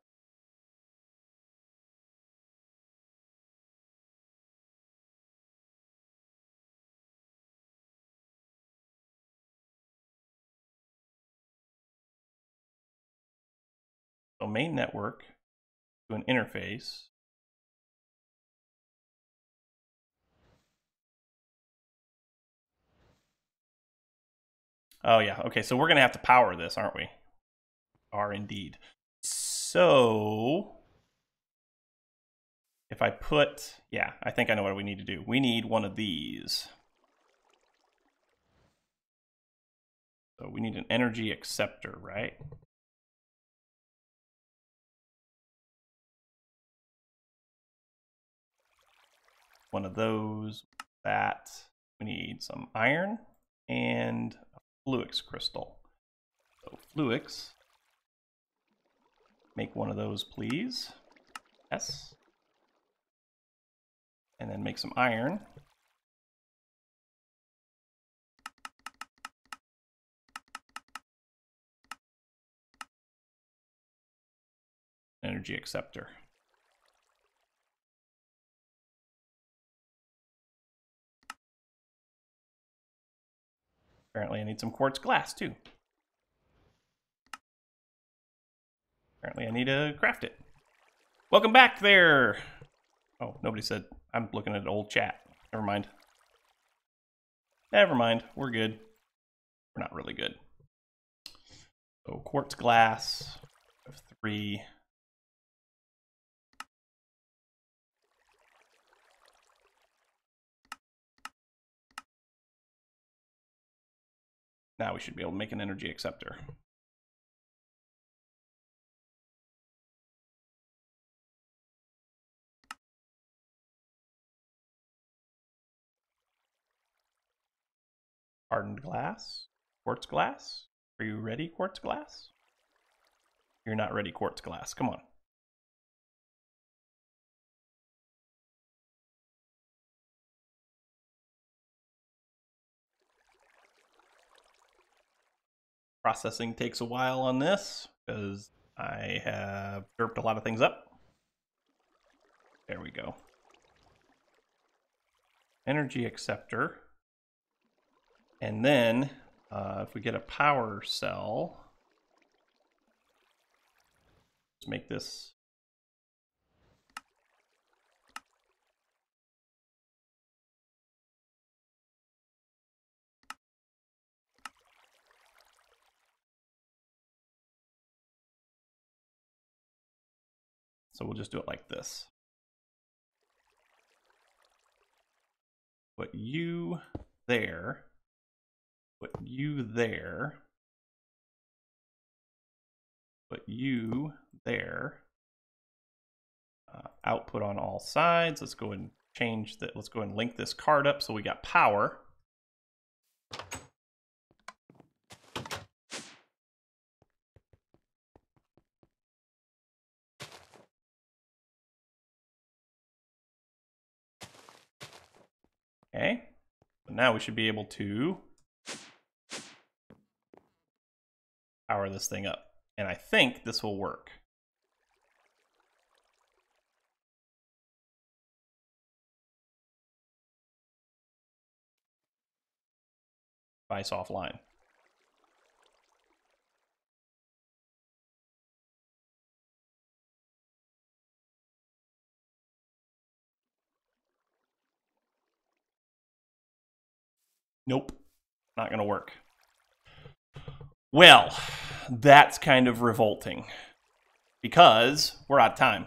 So main network to an interface. Oh yeah, okay, so we're gonna have to power this, aren't we? Are indeed. So if I put, yeah, I think I know what we need to do. We need one of these. So we need an energy acceptor, right? One of those, that. We need some iron and a fluix crystal. So fluix, make one of those, please. Yes. And then make some iron. Energy acceptor. Apparently I need some quartz glass too. Apparently I need to craft it. Welcome back there. Oh, nobody said. I'm looking at old chat. Never mind. Never mind. We're good. We're not really good. So quartz glass of 3. Now we should be able to make an energy acceptor. Hardened glass. Quartz glass. Are you ready, quartz glass? You're not ready, quartz glass. Come on. Processing takes a while on this because I have derped a lot of things up. There we go. Energy acceptor. And then if we get a power cell, let's make this. So we'll just do it like this. Put you there. Put you there. Put you there. Output on all sides. Let's go and change that. Let's go and link this card up so we got power. Okay, so now we should be able to power this thing up. And I think this will work. Device offline. Nope, not gonna work. Well, that's kind of revolting because we're out of time.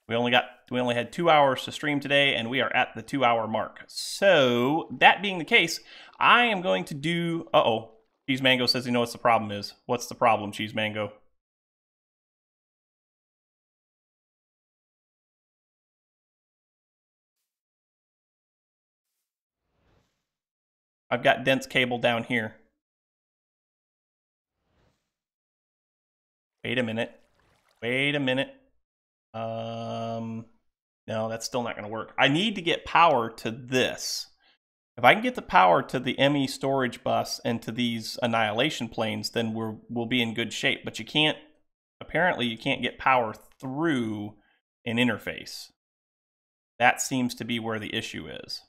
We only got We only had 2 hours to stream today, and we are at the 2-hour mark. So that being the case, I am going to do... Uh-oh. Cheese Mango says he knows what the problem is. What's the problem, Cheese Mango? I've got dense cable down here. Wait a minute. Wait a minute. No, that's still not going to work. I need to get power to this. If I can get the power to the ME storage bus and to these annihilation planes, then we'll be in good shape. But you can't, apparently you can't get power through an interface. That seems to be where the issue is.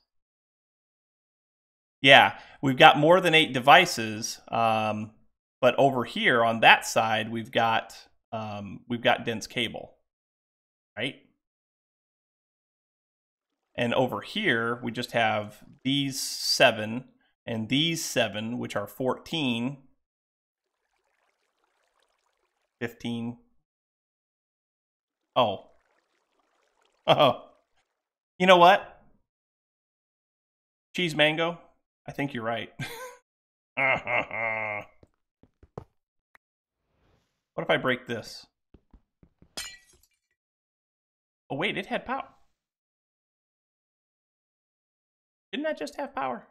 Yeah, we've got more than 8 devices, but over here on that side we've got dense cable, right? And over here we just have these 7 and these 7, which are 14, 15. Oh. Oh. You know what? Cheese Mango, I think you're right. What if I break this? Oh wait, it had power. Didn't that just have power?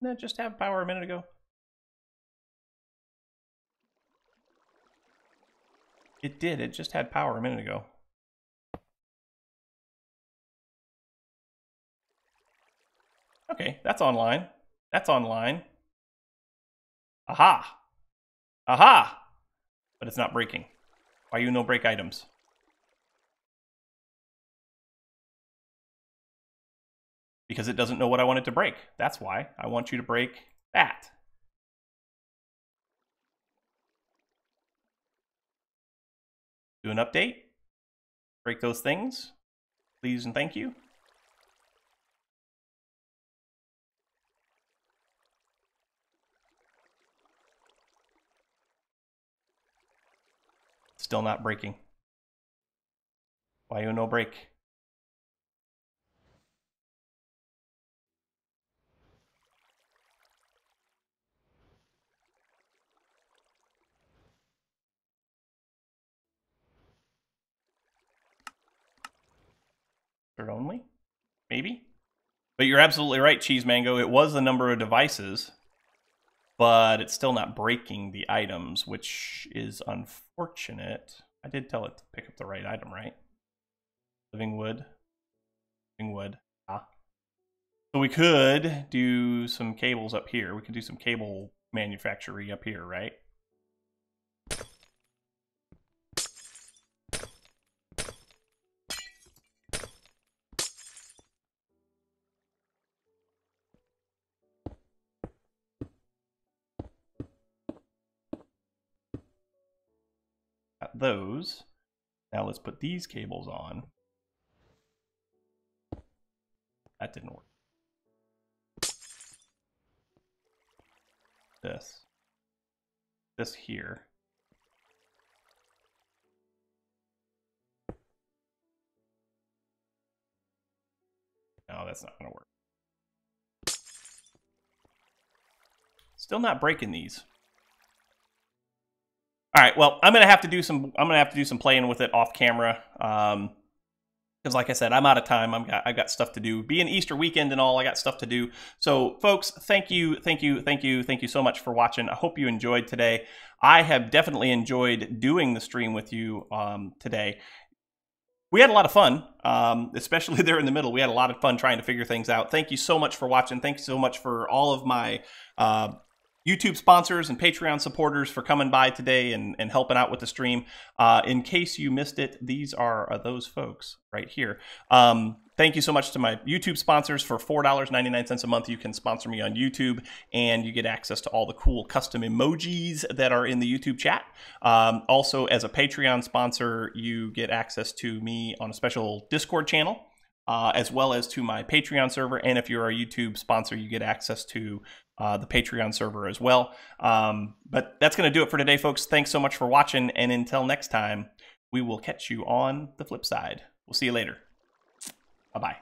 Didn't that just have power a minute ago? It did, it just had power a minute ago. Okay, that's online. That's online. Aha! Aha! But it's not breaking. Why you no break items? Because it doesn't know what I want it to break. That's why. I want you to break that. Do an update. Break those things. Please and thank you. Still not breaking. Why you no break? Third only? Maybe? But you're absolutely right, Cheese Mango. It was the number of devices, but it's still not breaking the items, which is unfortunate. I did tell it to pick up the right item, right? Living wood. Living wood. Ah. So we could do some cables up here. We could do some cable manufacturing up here, right? Got those. Now let's put these cables on. That didn't work. This here. No, that's not gonna work. Still not breaking these. All right, well, I'm gonna have to do some playing with it off camera. Because like I said, I'm out of time. I got stuff to do. Being Easter weekend and all, I got stuff to do. So folks, thank you so much for watching. I hope you enjoyed today. I have definitely enjoyed doing the stream with you today. We had a lot of fun, especially there in the middle. We had a lot of fun trying to figure things out. Thank you so much for watching. Thanks so much for all of my YouTube sponsors and Patreon supporters for coming by today and helping out with the stream. In case you missed it, these are those folks right here. Thank you so much to my YouTube sponsors. For $4.99 a month, you can sponsor me on YouTube, and you get access to all the cool custom emojis that are in the YouTube chat. Also, as a Patreon sponsor, you get access to me on a special Discord channel, as well as to my Patreon server. And if you're a YouTube sponsor, you get access to the Patreon server as well. But that's going to do it for today, folks. Thanks so much for watching, and until next time, we will catch you on the flip side. We'll see you later. Bye-bye.